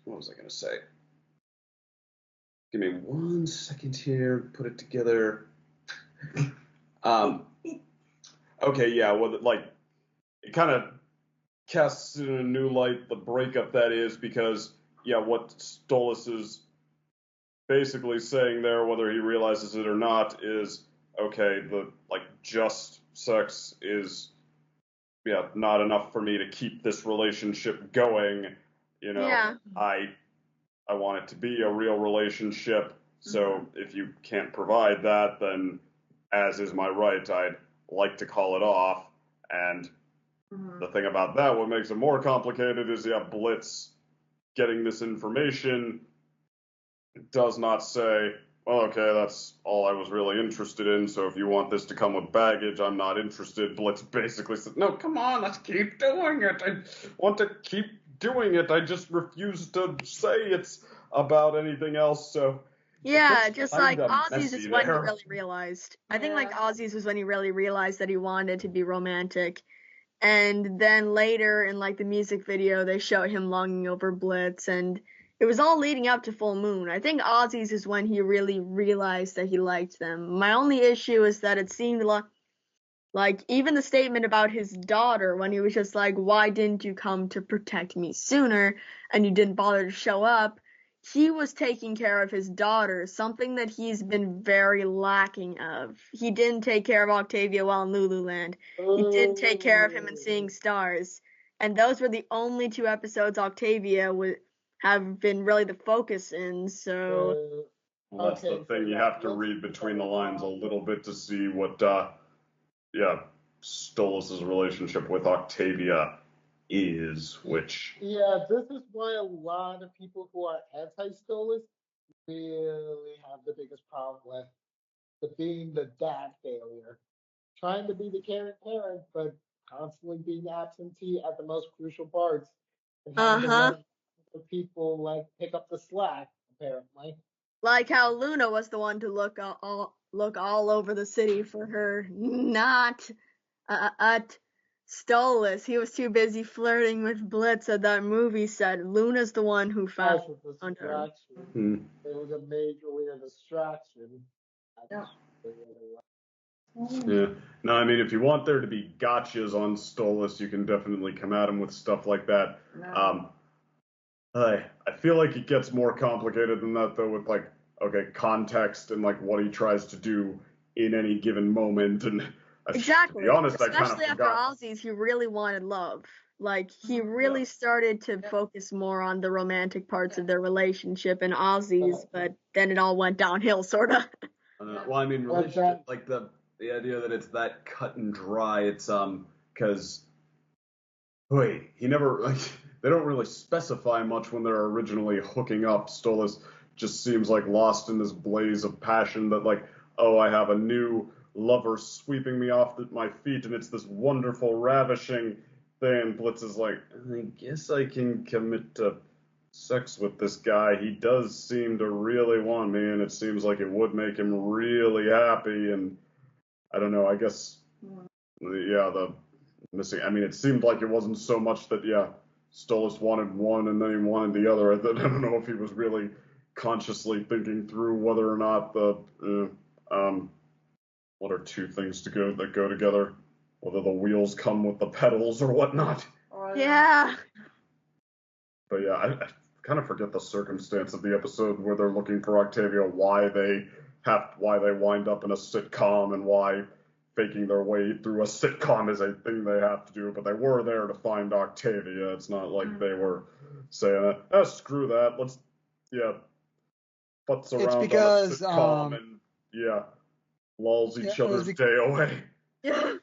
was I going to say? Give me 1 second here, put it together. Okay, it kind of casts in a new light the breakup that is, because, what Stolas is basically saying there, whether he realizes it or not, is, okay, just sex is, not enough for me to keep this relationship going, Yeah. I want it to be a real relationship. So if you can't provide that, then as is my right, I'd like to call it off. And the thing about that, what makes it more complicated is, Blitz getting this information does not say, well, okay, that's all I was really interested in, so if you want this to come with baggage, I'm not interested. Blitz basically said, no, come on, let's keep doing it. I want to keep doing it. I just refuse to say it's about anything else, so... Yeah, just like Ozzy's messy is when he there. really realized. I think like Yeah. Ozzy's was when he really realized that he wanted to be romantic. And then later in like the music video, they show him longing over Blitz, and it was all leading up to Full Moon. I think Ozzy's is when he really realized that he liked them. My only issue is that it seemed like even the statement about his daughter, when he was just like, why didn't you come to protect me sooner, and you didn't bother to show up, he was taking care of his daughter, something that he's been very lacking of. He didn't take care of Octavia while in Lululand. He didn't take care of him in Seeing Stars. And those were the only 2 episodes Octavia would have been really the focus in, so... Well, that's Okay, the thing. so You have to read between the lines a little bit to see what, Stolas' relationship with Octavia is, which... Yeah, this is why a lot of people who are anti-Stolas really have the biggest problem with being the dad failure. Trying to be the caring parent, but constantly being absentee at the most crucial parts and having to let other people like pick up the slack, apparently. Like how Luna was the one to look all over the city for her, not at Stolas. He was too busy flirting with Blitz at that movie set. Luna's the one who found That's a her. distraction. It was a majorly a distraction. Yeah. Yeah. No, I mean, if you want there to be gotchas on Stolas, you can definitely come at him with stuff like that. No. I feel like it gets more complicated than that, though, with, like, okay, context and, like, what he tries to do in any given moment. And Exactly. to be honest, Especially I kind of after forgot. Ozzy's, he really wanted love. Like, he really started to focus more on the romantic parts of their relationship in Ozzy's, but then it all went downhill, sort of. Well, I mean, relationship, like the idea that it's that cut and dry. It's because wait, he never like they don't really specify much when they're originally hooking up. Stolas just seems like lost in this blaze of passion that like, oh, I have a new lover sweeping me off my feet, and it's this wonderful, ravishing thing. Blitz is like, I guess I can commit to sex with this guy. He does seem to really want me, and it seems like it would make him really happy. And I don't know. I guess, the missing. I mean, it seemed like it wasn't so much that Stolas wanted one and then he wanted the other. I don't know if he was really consciously thinking through whether or not what are 2 things that go together, whether the wheels come with the pedals or whatnot. Yeah. But yeah, I kind of forget the circumstance of the episode where they're looking for Octavia, why they wind up in a sitcom, and why faking their way through a sitcom is a thing they have to do. But they were there to find Octavia. It's not like they were saying, screw that, let's butts around because, on a sitcom and lulls each other's day away. Yeah.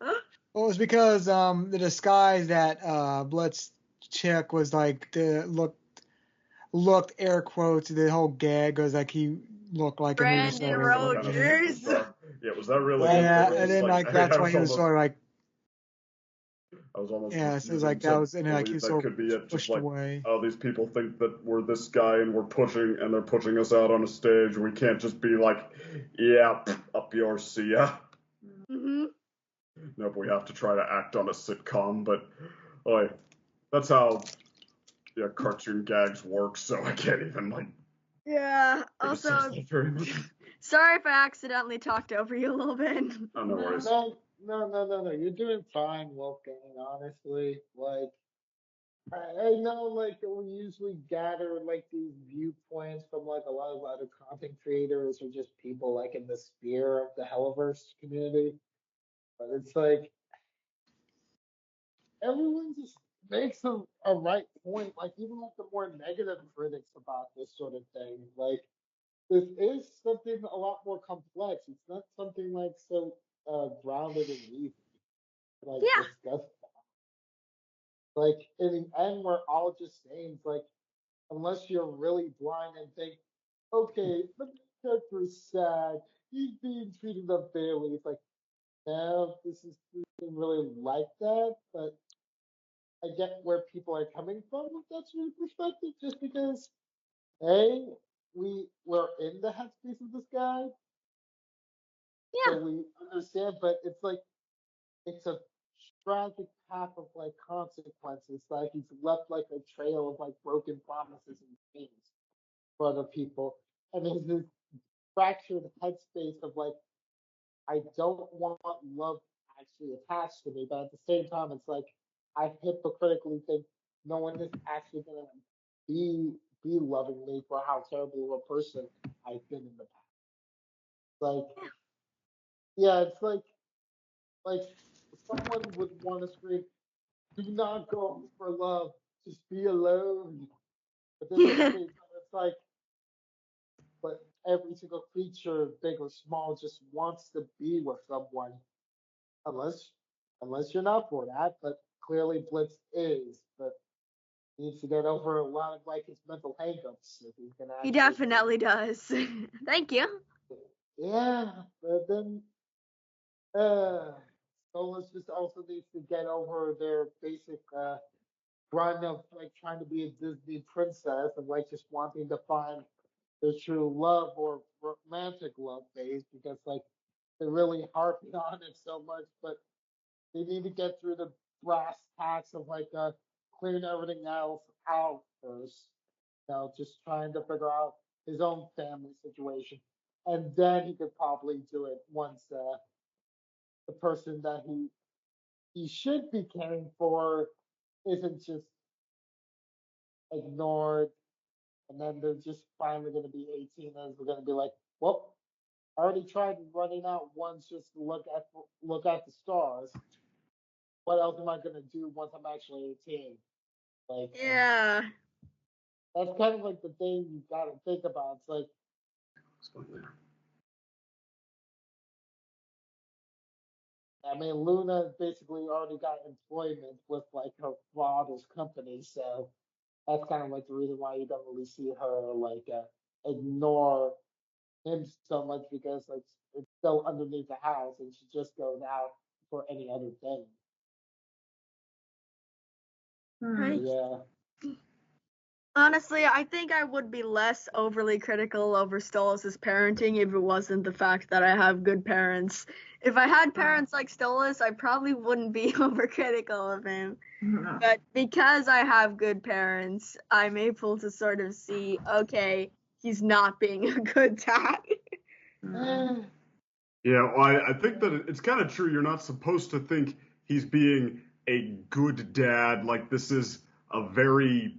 Well, it was because the disguise that Blitz chick was like looked air quotes, the whole gag was like he looked like Brandon Rogers. Yeah, was that really? Yeah, and then like that's why he was sort of like. I was almost. Yeah, so it was like that was, and like he was sort of pushed like, away. Oh, these people think that we're this guy and they're pushing us out on a stage. We can't just be like, yeah, up yours, see ya. Mm-hmm. Nope, we have to try to act on a sitcom, but that's how cartoon gags work. So I can't even like. Yeah. Also, very much. sorry if I accidentally talked over you a little bit. Oh, no worries. No. You're doing fine, Wolfgang, honestly. Like, I know, like, we usually gather, like, these viewpoints from, like, a lot of other content creators or just people, like, in the sphere of the Helluverse community. But it's like, everyone's just, makes a right point. Like, even like the more negative critics about this sort of thing, like, this is something a lot more complex. It's not something like so grounded and easy, like Yeah. discuss. Like in the end, we're all just saying, like, unless you're really blind and think, okay, the main character is sad, he's being treated unfairly. It's like, no, this isn't really like that, but I get where people are coming from with that sort of perspective, just because, hey, we're in the headspace of this guy, Yeah. so we understand, but it's like, it's a tragic path of like consequences. Like he's left like a trail of like broken promises and dreams for other people. And there's this fractured headspace of like, I don't want love actually attached to me, but at the same time, it's like I hypocritically think no one is actually gonna be loving me for how terrible of a person I've been in the past. Like, yeah, it's like someone would want to scream, "Do not go for love, just be alone." But then at the Yeah. same time, it's like, but every single creature, big or small, just wants to be with someone, unless unless you're not for that. But clearly, Blitz is, but he needs to get over a lot of like his mental hangups if he's gonna He actually. definitely does. Thank you. Yeah, but then uh, Solus just also needs to get over their basic run of like trying to be a Disney princess and like just wanting to find their true love or romantic love phase, because like they're really harping on it so much, but they need to get through the brass tacks of like clearing everything else out first. You know, just trying to figure out his own family situation, and then he could probably do it once the person that he should be caring for isn't just ignored, and then they're just finally going to be 18, and we're going to be like, well, I already tried running out once just to look at the stars. What else am I going to do once I'm actually 18? Like, Yeah. that's kind of like the thing you got to think about. It's like, I mean, Luna basically already got employment with like her father's company, so that's kind of like the reason why you don't really see her like ignore him so much, because like it's still underneath the house and she just goes out for any other thing. Right. Yeah. Honestly, I think I would be less overly critical over Stolas' parenting if it wasn't the fact that I have good parents. If I had parents like Stolas, I probably wouldn't be overcritical of him. But because I have good parents, I'm able to sort of see, okay, he's not being a good dad. Eh, Yeah, well, I think that it's kind of true. You're not supposed to think he's being a good dad. Like, this is a very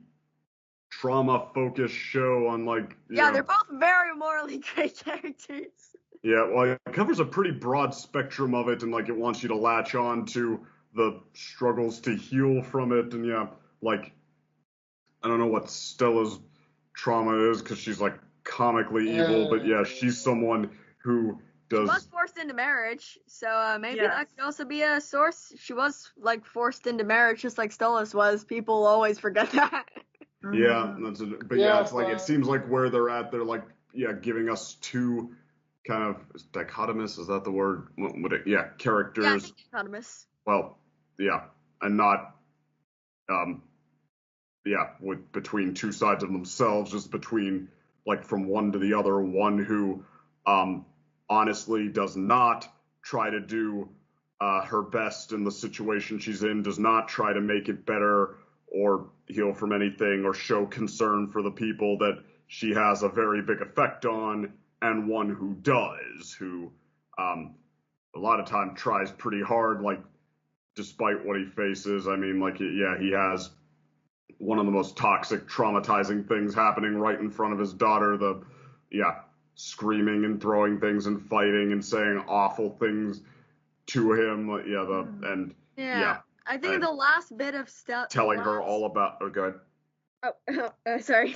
trauma-focused show on, like, Yeah, they're both very morally great characters. yeah, well, it covers a pretty broad spectrum of it, and, like, it wants you to latch on to the struggles to heal from it, and, yeah, like, I don't know what Stella's trauma is, because she's, like, comically evil, but, yeah, she's someone who She was does... forced into marriage, so maybe Yes. that could also be a source. She was like forced into marriage, just like Stolas was. People always forget that. Yeah, but yeah, Yeah, it's like it but seems like where they're at, they're like, yeah, giving us two kind of dichotomous. Is that the word? Yeah, Yeah, I characters. think dichotomous. Well, yeah, and not, um, yeah, with between two sides of themselves, just between like from one to the other. One who, honestly, does not try to do her best in the situation she's in, does not try to make it better or heal from anything or show concern for the people that she has a very big effect on, and one who does, who a lot of time tries pretty hard, like despite what he faces. I mean, like, yeah, he has one of the most toxic, traumatizing things happening right in front of his daughter. Yeah, screaming and throwing things and fighting and saying awful things to him. And Yeah. I think And the last bit of stuff. telling her all about. Oh, go ahead. Sorry.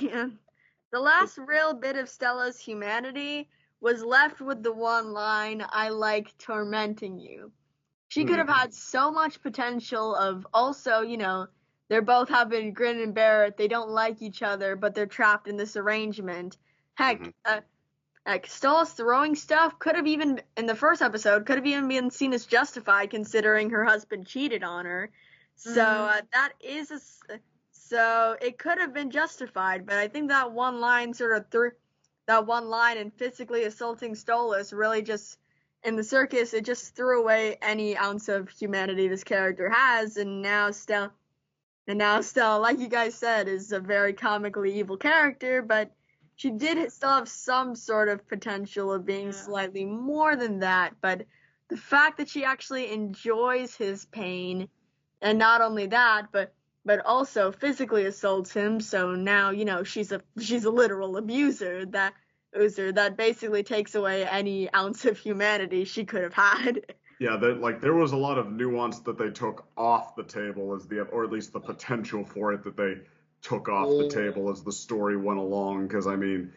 The last real bit of Stella's humanity was left with the one line, "I like tormenting you." She could have had so much potential of also, they're both having grin and bear it. They don't like each other, but they're trapped in this arrangement. Heck, Stella's throwing stuff could have even, in the first episode, could have even been seen as justified considering her husband cheated on her. So so it could have been justified, but I think that one line and physically assaulting Stolas really just, in the circus, it just threw away any ounce of humanity this character has, and now Stella, like you guys said, is a very comically evil character, but she did still have some sort of potential of being slightly more than that, but the fact that she actually enjoys his pain, and not only that, but also physically assaults him, so now, she's a literal abuser that basically takes away any ounce of humanity she could have had. Yeah, there was a lot of nuance that they took off the table or at least the potential for it that they took off the table as the story went along. Because we've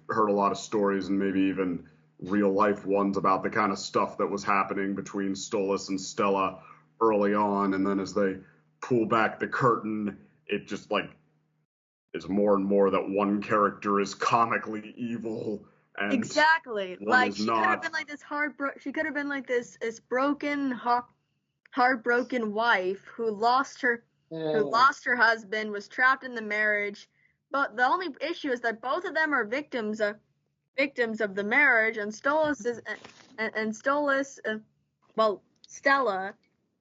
heard a lot of stories and maybe even real life ones about the kind of stuff that was happening between Stolas and Stella early on, and then as they pull back the curtain, it just is more and more that one character is comically evil and exactly she could have been like this she could have been like this broken heartbroken wife who lost her husband, was trapped in the marriage, but the only issue is that both of them are victims of the marriage, and Stella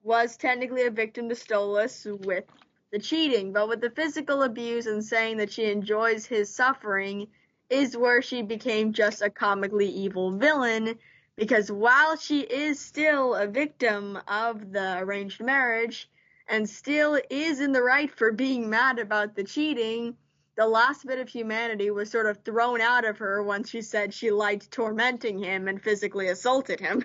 was technically a victim to Stolas with the cheating, but with the physical abuse and saying that she enjoys his suffering is where she became just a comically evil villain, because while she is still a victim of the arranged marriage and still is in the right for being mad about the cheating, the last bit of humanity was sort of thrown out of her once she said she liked tormenting him and physically assaulted him.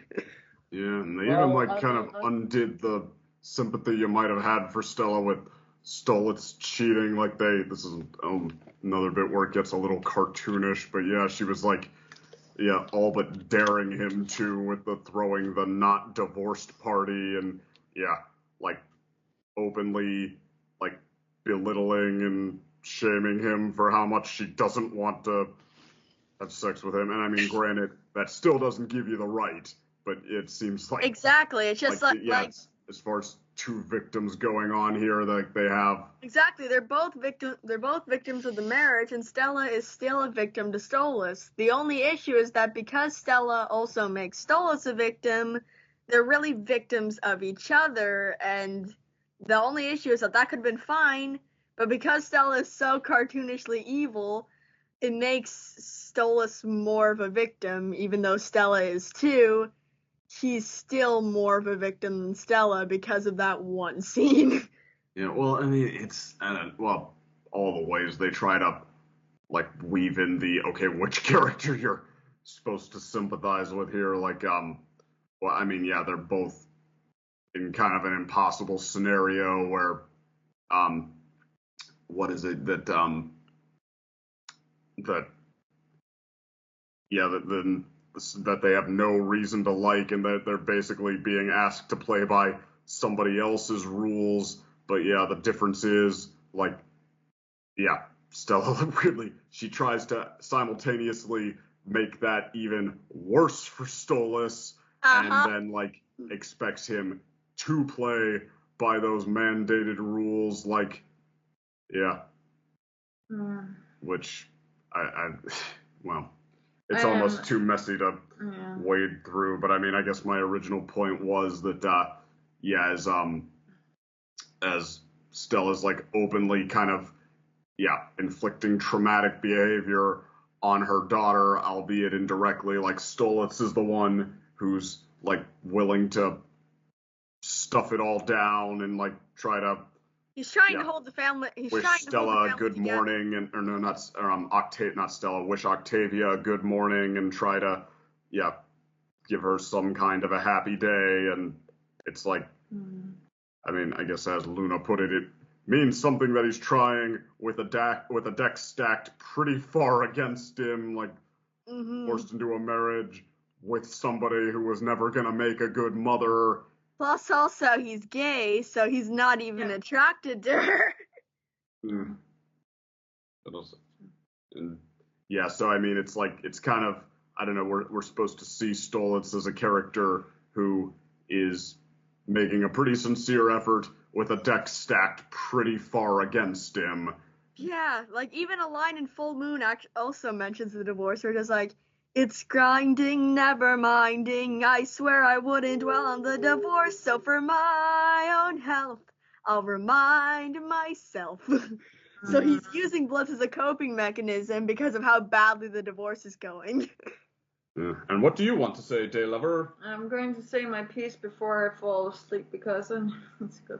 Yeah, and they undid the sympathy you might have had for Stella with Stolas cheating. This is another bit where it gets a little cartoonish, but yeah, she was all but daring him to with the throwing the not divorced party, and openly belittling and shaming him for how much she doesn't want to have sex with him. And granted, that still doesn't give you the right, but it seems like exactly. It's just as far as two victims going on here, they have exactly. They're both victims of the marriage, and Stella is still a victim to Stolas. The only issue is that because Stella also makes Stolas a victim, they're really victims of each other, and the only issue is that could have been fine, but because Stella is so cartoonishly evil, it makes Stolas more of a victim, even though Stella is too. He's still more of a victim than Stella because of that one scene. Yeah, well, it's all the ways they try to weave in which character you're supposed to sympathize with here. They're both in kind of an impossible scenario where what is it that that they have no reason to like, and that they're basically being asked to play by somebody else's rules. But yeah, the difference is Stella really, she tries to simultaneously make that even worse for Stolas, and then expects him to play by those mandated rules, which it's almost too messy to wade through. But I guess my original point was that as Stella's openly kind of inflicting traumatic behavior on her daughter, albeit indirectly, Stolas is the one who's willing to stuff it all down and try to. He's trying to hold the family. Wish Stella a good morning, wish Octavia a good morning, and try to, give her some kind of a happy day, and it's like, I mean, I guess as Luna put it, it means something that he's trying with a deck stacked pretty far against him, like forced into a marriage with somebody who was never gonna make a good mother. Plus, also, he's gay, so he's not even attracted to her. Yeah, so I mean, it's like, it's kind of, I don't know, we're supposed to see Stolitz as a character who is making a pretty sincere effort with a deck stacked pretty far against him. Yeah, like even a line in Full Moon also mentions the divorce, where it's like, it's grinding, never minding, I swear I wouldn't dwell on the divorce, so for my own health, I'll remind myself. So he's using Blitz as a coping mechanism because of how badly the divorce is going. Yeah. And what do you want to say, Daylover? I'm going to say my piece before I fall asleep because it's good.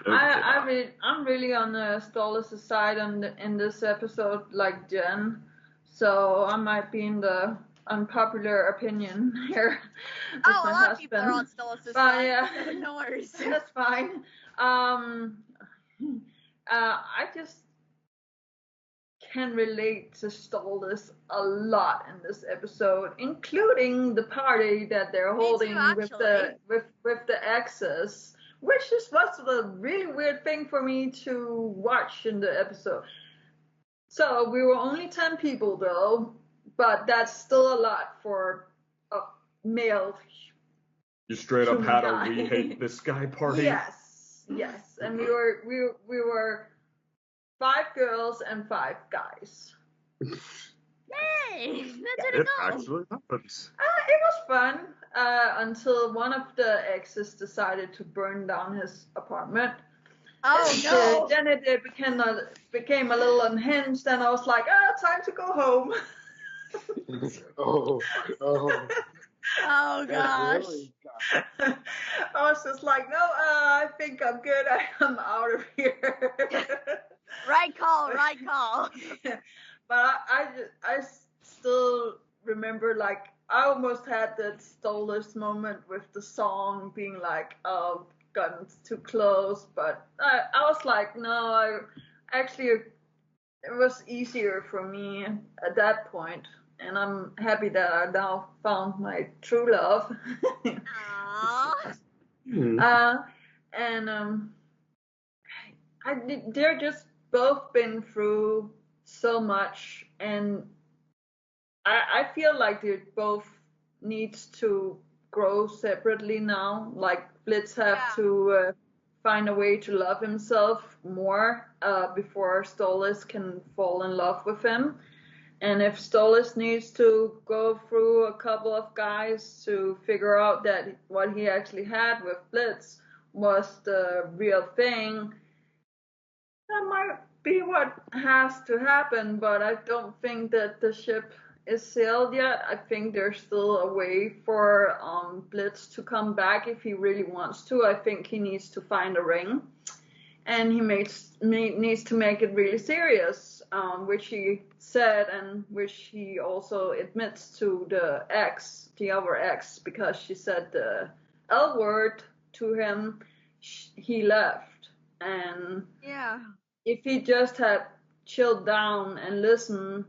Okay. I'm really on Stolas' side in this episode, like Jenn. So I might be in the unpopular opinion here. A lot of people are on Stolas' side. Yeah, No worries. That's fine. I just can relate to Stolas a lot in this episode, including the party that they're holding with the exes, which was a really weird thing for me to watch in the episode. So we were only 10 people though, but that's still a lot for a male. You straight up had guy. a we hate this guy party. Yes, and we were 5 girls and 5 guys. Yay! That's what It actually happens. It was fun until one of the exes decided to burn down his apartment. Oh no! Then it became a little unhinged, and I was like, time to go home. Oh gosh. Really, I was just like, no, I think I'm good. I'm out of here. Right call. But I still remember, like, I almost had that Stolas moment with the song being like, oh, gotten too close. But I was like, no, it was easier for me at that point. And I'm happy that I now found my true love. They're just both been through so much, and I feel like they both needs to grow separately now. Like Blitz have to find a way to love himself more before Stolas can fall in love with him. And if Stolas needs to go through a couple of guys to figure out that what he actually had with Blitz was the real thing, that might be what has to happen. But I don't think that the ship is sailed yet. I think there's still a way for Blitz to come back if he really wants to. I think he needs to find a ring, and he needs to make it really serious, which he said, and which he also admits to the other ex, because she said the L word to him. He left, and if he just had chilled down and listened,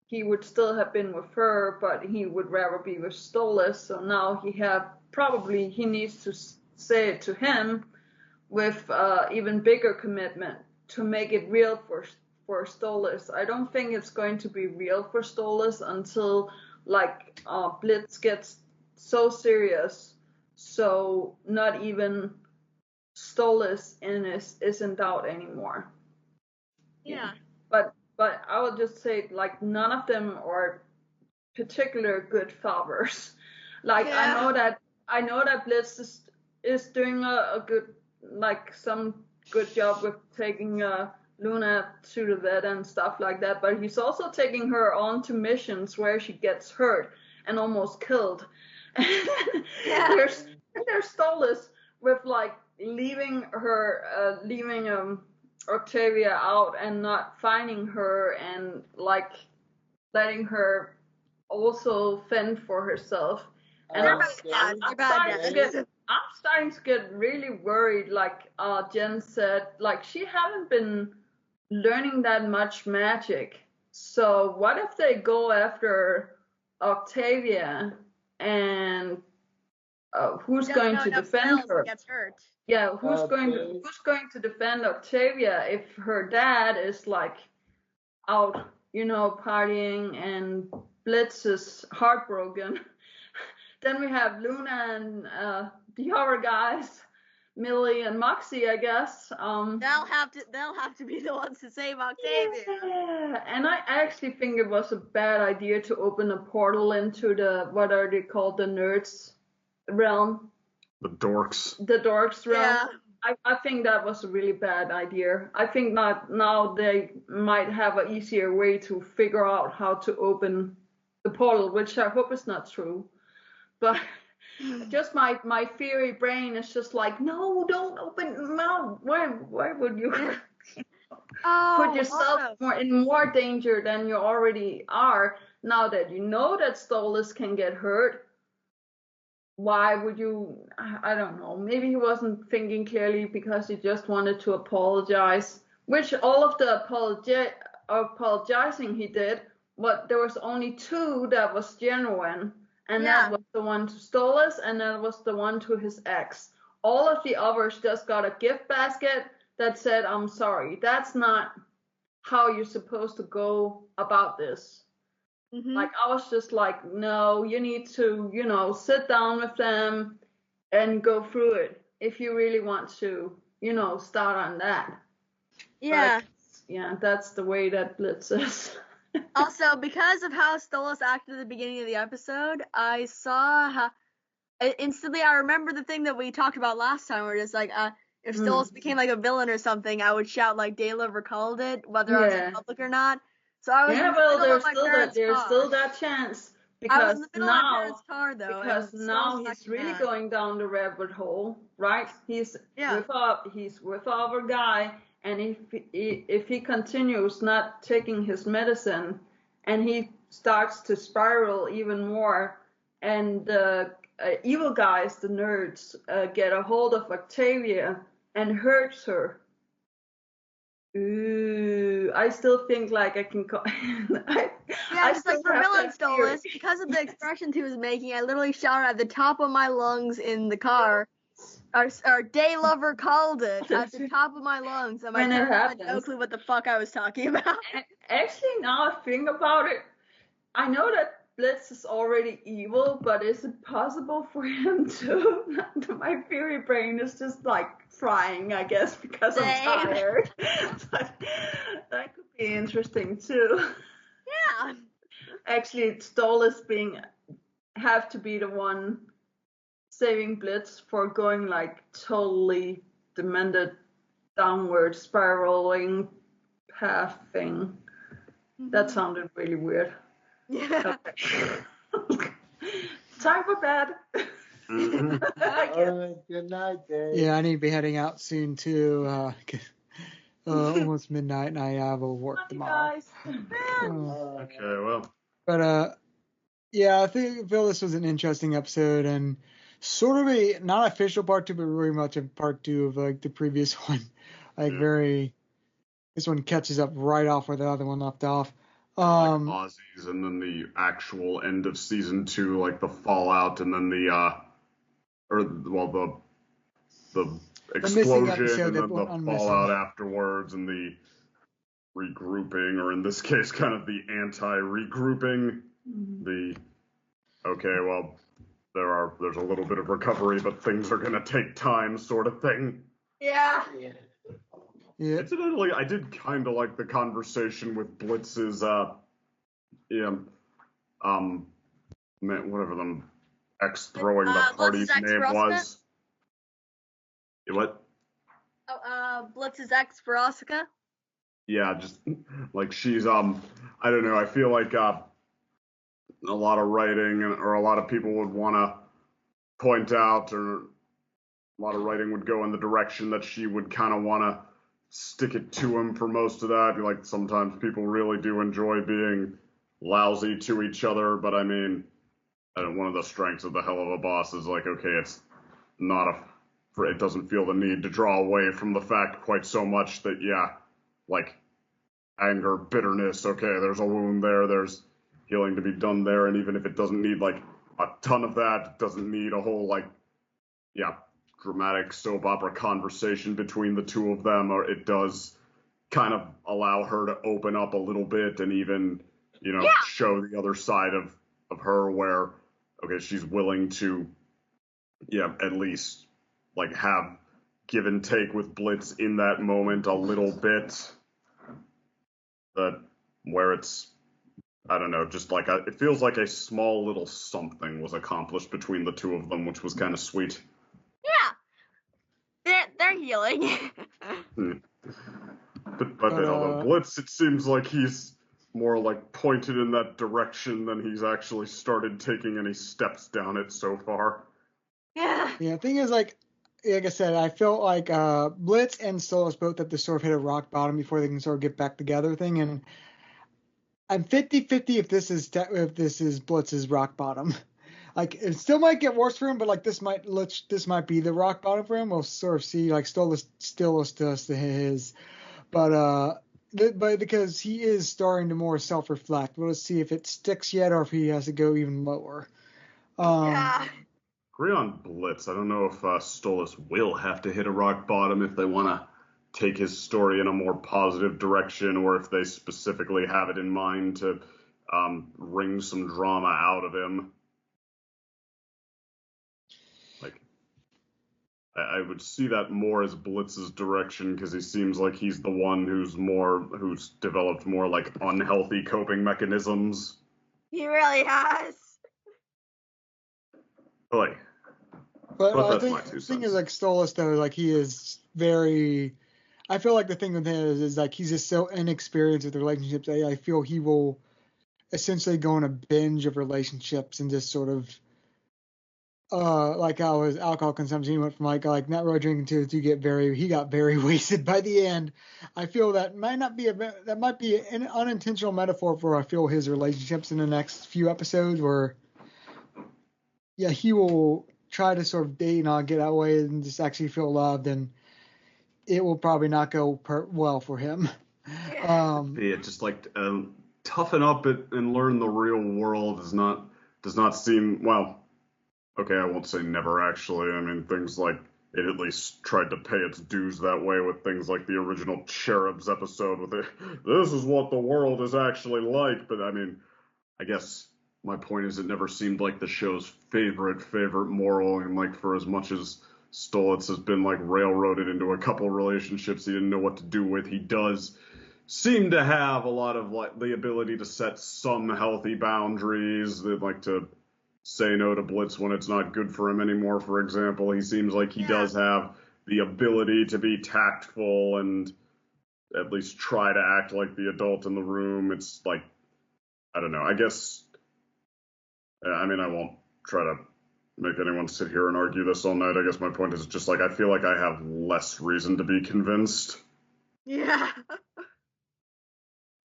he would still have been with her, but he would rather be with Stolas. So now he needs to say it to him with even bigger commitment to make it real for Stolas. I don't think it's going to be real for Stolas until Blitz gets so serious, so not even Stolas is in doubt anymore. Yeah. But I would just say, like, none of them are particular good fathers. Like, I know that Blitz is doing a good, like, some good job with taking Luna to the vet and stuff like that, but he's also taking her on to missions where she gets hurt and almost killed. There's Stolas with, like, leaving Octavia out and not finding her, and like letting her also fend for herself. And I'm starting to get really worried. Like Jenn said, like she haven't been learning that much magic. So what if they go after Octavia and who's going to defend her? Gets hurt. Yeah, who's going to defend Octavia if her dad is like out, partying and Blitz is heartbroken? Then we have Luna and the other guys, Millie and Moxie, I guess. They'll have to be the ones to save Octavia. Yeah, and I actually think it was a bad idea to open a portal into what are they called, the nerds realm. The dorks. The dorks realm. Yeah. I think that was a really bad idea. I think now they might have an easier way to figure out how to open the portal, which I hope is not true. But just my fiery brain is just like, no, don't open. No, why would you put yourself in more danger than you already are? Now that you know that Stolas can get hurt, why would you? I don't know. Maybe he wasn't thinking clearly because he just wanted to apologize. Which all of the apologizing he did, but there was only 2 that was genuine. And that was the one to Stolas, and that was the one to his ex. All of the others just got a gift basket that said, I'm sorry. That's not how you're supposed to go about this. Mm-hmm. Like, I was just like, no, you need to, sit down with them and go through it if you really want to, start on that. Yeah. But, that's the way that Blitz is. Also, because of how Stolas acted at the beginning of the episode, I saw how instantly I remember the thing that we talked about last time, where it's like, if Stolas became like a villain or something, I would shout like Daylover called it, whether I was in public or not. So I was there's still that chance because now he's really going down the rabbit hole, right? He's with our guy. And if he continues not taking his medicine, and he starts to spiral even more, and the evil guys, the nerds, get a hold of Octavia and hurts her. Ooh, I still think like I can call. Just like for villain Stolas, because of the expressions he was making, I literally shouted at the top of my lungs in the car. Our Daylover called it at the top of my lungs, and my parents had no clue what the fuck I was talking about. Actually, now I think about it, I know that Blitz is already evil, but is it possible for him to? My fairy brain is just like frying, I guess, because I'm tired. But that could be interesting too. Yeah. Actually, Stolas have to be the one saving Blitz for going like totally demented downward spiraling path thing. Mm-hmm. That sounded really weird. Yeah. Time for bed. All right, good night, Dave. Yeah, I need to be heading out soon too. Almost midnight, and I have a work tomorrow. Guys. Okay, well. But yeah, I feel this was an interesting episode and sort of a not official part 2, but very much a part 2 of like the previous one. Like this one catches up right off where the other one left off. Like Aussies, and then the actual end of season 2, like the fallout, and then the explosion, and then the fallout afterwards, and the regrouping, or in this case, kind of the anti-regrouping. Mm-hmm. There's a little bit of recovery, but things are gonna take time, sort of thing. Yeah. Incidentally, I did kind of like the conversation with Blitz's, whatever the ex throwing the party's name was. What? Blitz's ex for Asuka. Yeah, just like she's I don't know. I feel like a lot of writing or a lot of people would want to point out, or a lot of writing would go in the direction that she would kind of want to stick it to him for most of that. Like sometimes people really do enjoy being lousy to each other, but I mean, one of the strengths of the Helluva Boss is like, okay, it's not it doesn't feel the need to draw away from the fact quite so much that, yeah, like anger, bitterness, okay, there's a wound there, there's healing to be done there, and even if it doesn't need like a ton of that, it doesn't need a whole like, yeah, dramatic soap opera conversation between the two of them, or it does kind of allow her to open up a little bit and even, show the other side of her where, okay, she's willing to, at least like have give and take with Blitz in that moment a little bit. That where it's, I don't know, just like it feels like a small little something was accomplished between the two of them, which was kind of sweet. Yeah, they're healing. But although Blitz, it seems like he's more like pointed in that direction than he's actually started taking any steps down it so far. Yeah. Yeah, the thing is, like I said, I felt like Blitz and Solus both have to sort of hit a rock bottom before they can sort of get back together thing, and I'm 50-50 if this is Blitz's rock bottom. Like it still might get worse for him, but like this might be the rock bottom for him. We'll sort of see. Like Solus still has to hit his, but because he is starting to more self-reflect, we'll see if it sticks yet or if he has to go even lower. Yeah. Agree on Blitz. I don't know if Stolas will have to hit a rock bottom if they want to take his story in a more positive direction, or if they specifically have it in mind to wring some drama out of him. Like, I would see that more as Blitz's direction, because he seems like he's the one who's developed more like unhealthy coping mechanisms. He really has. Like, but that's I think my 2 the cents. thing is, like Stolas though, like he is very. I feel like the thing with him is like he's just so inexperienced with relationships. I feel he will essentially go on a binge of relationships and just sort of like how his alcohol consumption, he went from like not really drinking he got very wasted by the end. I feel that might be an unintentional metaphor for I feel his relationships in the next few episodes, where he will try to sort of date and get that way and just actually feel loved, and it will probably not go well for him. Just like toughen up and learn the real world does not seem, well, okay, I won't say never actually. I mean, things like it at least tried to pay its dues that way with things like the original Cherubs episode with this is what the world is actually like. But I mean, I guess my point is it never seemed like the show's favorite moral, and like for as much as Stolitz has been like railroaded into a couple relationships he didn't know what to do with, he does seem to have a lot of like the ability to set some healthy boundaries, that like to say no to Blitz when it's not good for him anymore, for example. He seems like he does have the ability to be tactful and at least try to act like the adult in the room. It's like, I don't know, I guess, I mean, I won't try to make anyone sit here and argue this all night. I guess my point is just like, I feel like I have less reason to be convinced. Yeah.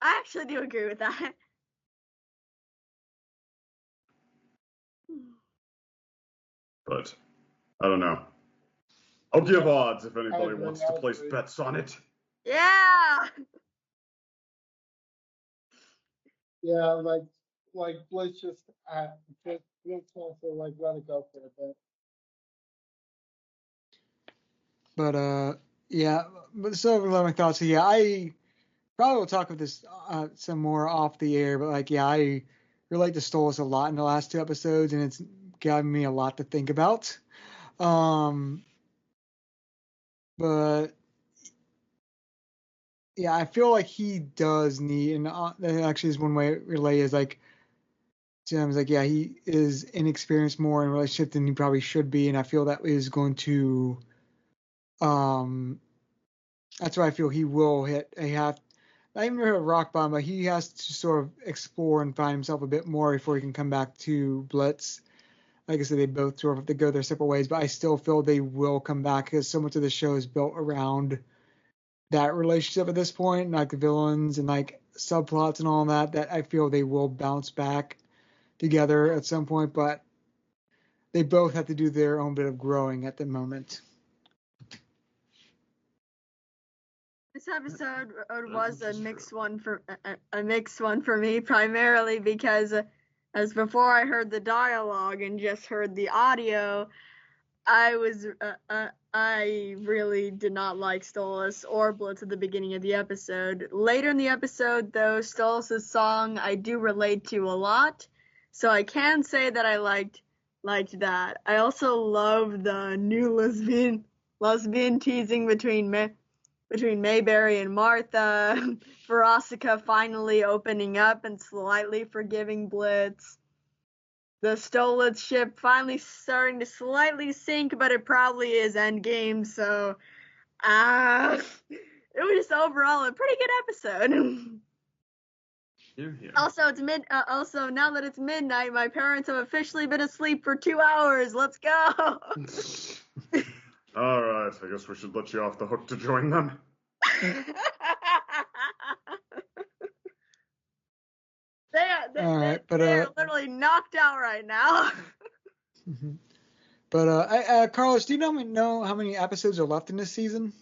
I actually do agree with that. But I don't know. I'll give odds if anybody wants to place bets on it. Yeah. Yeah, like Blitz just Blitz wants to like let it go for a bit. But but so my thoughts. So I probably will talk about this some more off the air. But like, I relate to Stolas a lot in the last 2 episodes, and it's given me a lot to think about. But I feel like he does need, and that actually is one way to relate is like, Jim's like, he is inexperienced more in relationship than he probably should be, and I feel that is going to, that's why I feel he will not even hit a rock bottom, but he has to sort of explore and find himself a bit more before he can come back to Blitz. Like I said, they both sort of have to go their separate ways, but I still feel they will come back because so much of the show is built around that relationship at this point, like the villains and like subplots and all that I feel they will bounce back together at some point, but they both have to do their own bit of growing at the moment. This episode was a mixed one for me, primarily because as before I heard the dialogue and just heard the audio, I really did not like Stolas or Blitz at the beginning of the episode. Later in the episode, though, Stolas' song I do relate to a lot, so I can say that I liked that. I also love the new lesbian teasing between Mayberry and Martha, Veronica finally opening up and slightly forgiving Blitz. The Stolitz ship finally starting to slightly sink, but it probably is endgame, so it was just overall a pretty good episode. Here. Also, also, now that it's midnight, my parents have officially been asleep for 2 hours. Let's go. All right, I guess we should let you off the hook to join them. They're literally knocked out right now. But Carlos, do you know how many episodes are left in this season?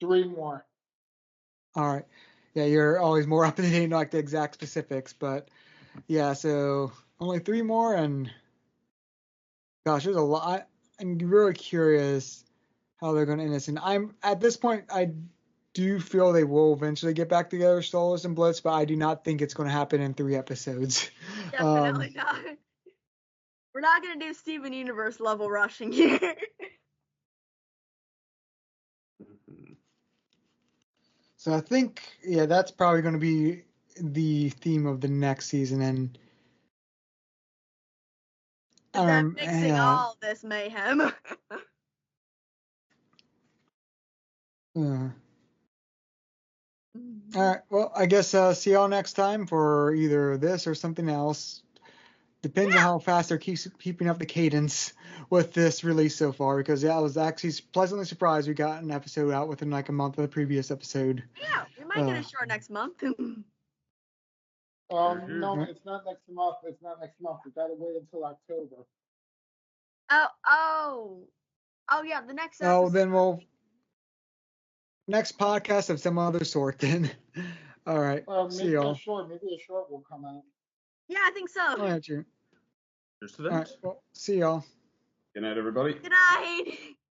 3 more. All right. Yeah, you're always more up to date, like the exact specifics, but yeah, so only 3 more, and gosh, there's a lot. I'm really curious how they're going to end this. And I'm at this point, I do feel they will eventually get back together, Stolas and Blitz, but I do not think it's going to happen in 3 episodes. Definitely not. We're not going to do Steven Universe level rushing here. So I think, yeah, that's probably going to be the theme of the next season. And Them mixing all this mayhem. All right. Well, I guess see y'all next time for either this or something else. Depends on how fast they're keeping up the cadence with this release so far. Because I was actually pleasantly surprised we got an episode out within like a month of the previous episode. Yeah, we might get a short next month. No, it's not next month. It's not next month. We gotta wait until October. Oh yeah, the next episode. Oh, then we'll next podcast of some other sort then. All right. See y'all. Maybe a short will come out. Yeah, I think so. All right, you. Cheers to that. All right. Well, see y'all. Good night, everybody. Good night.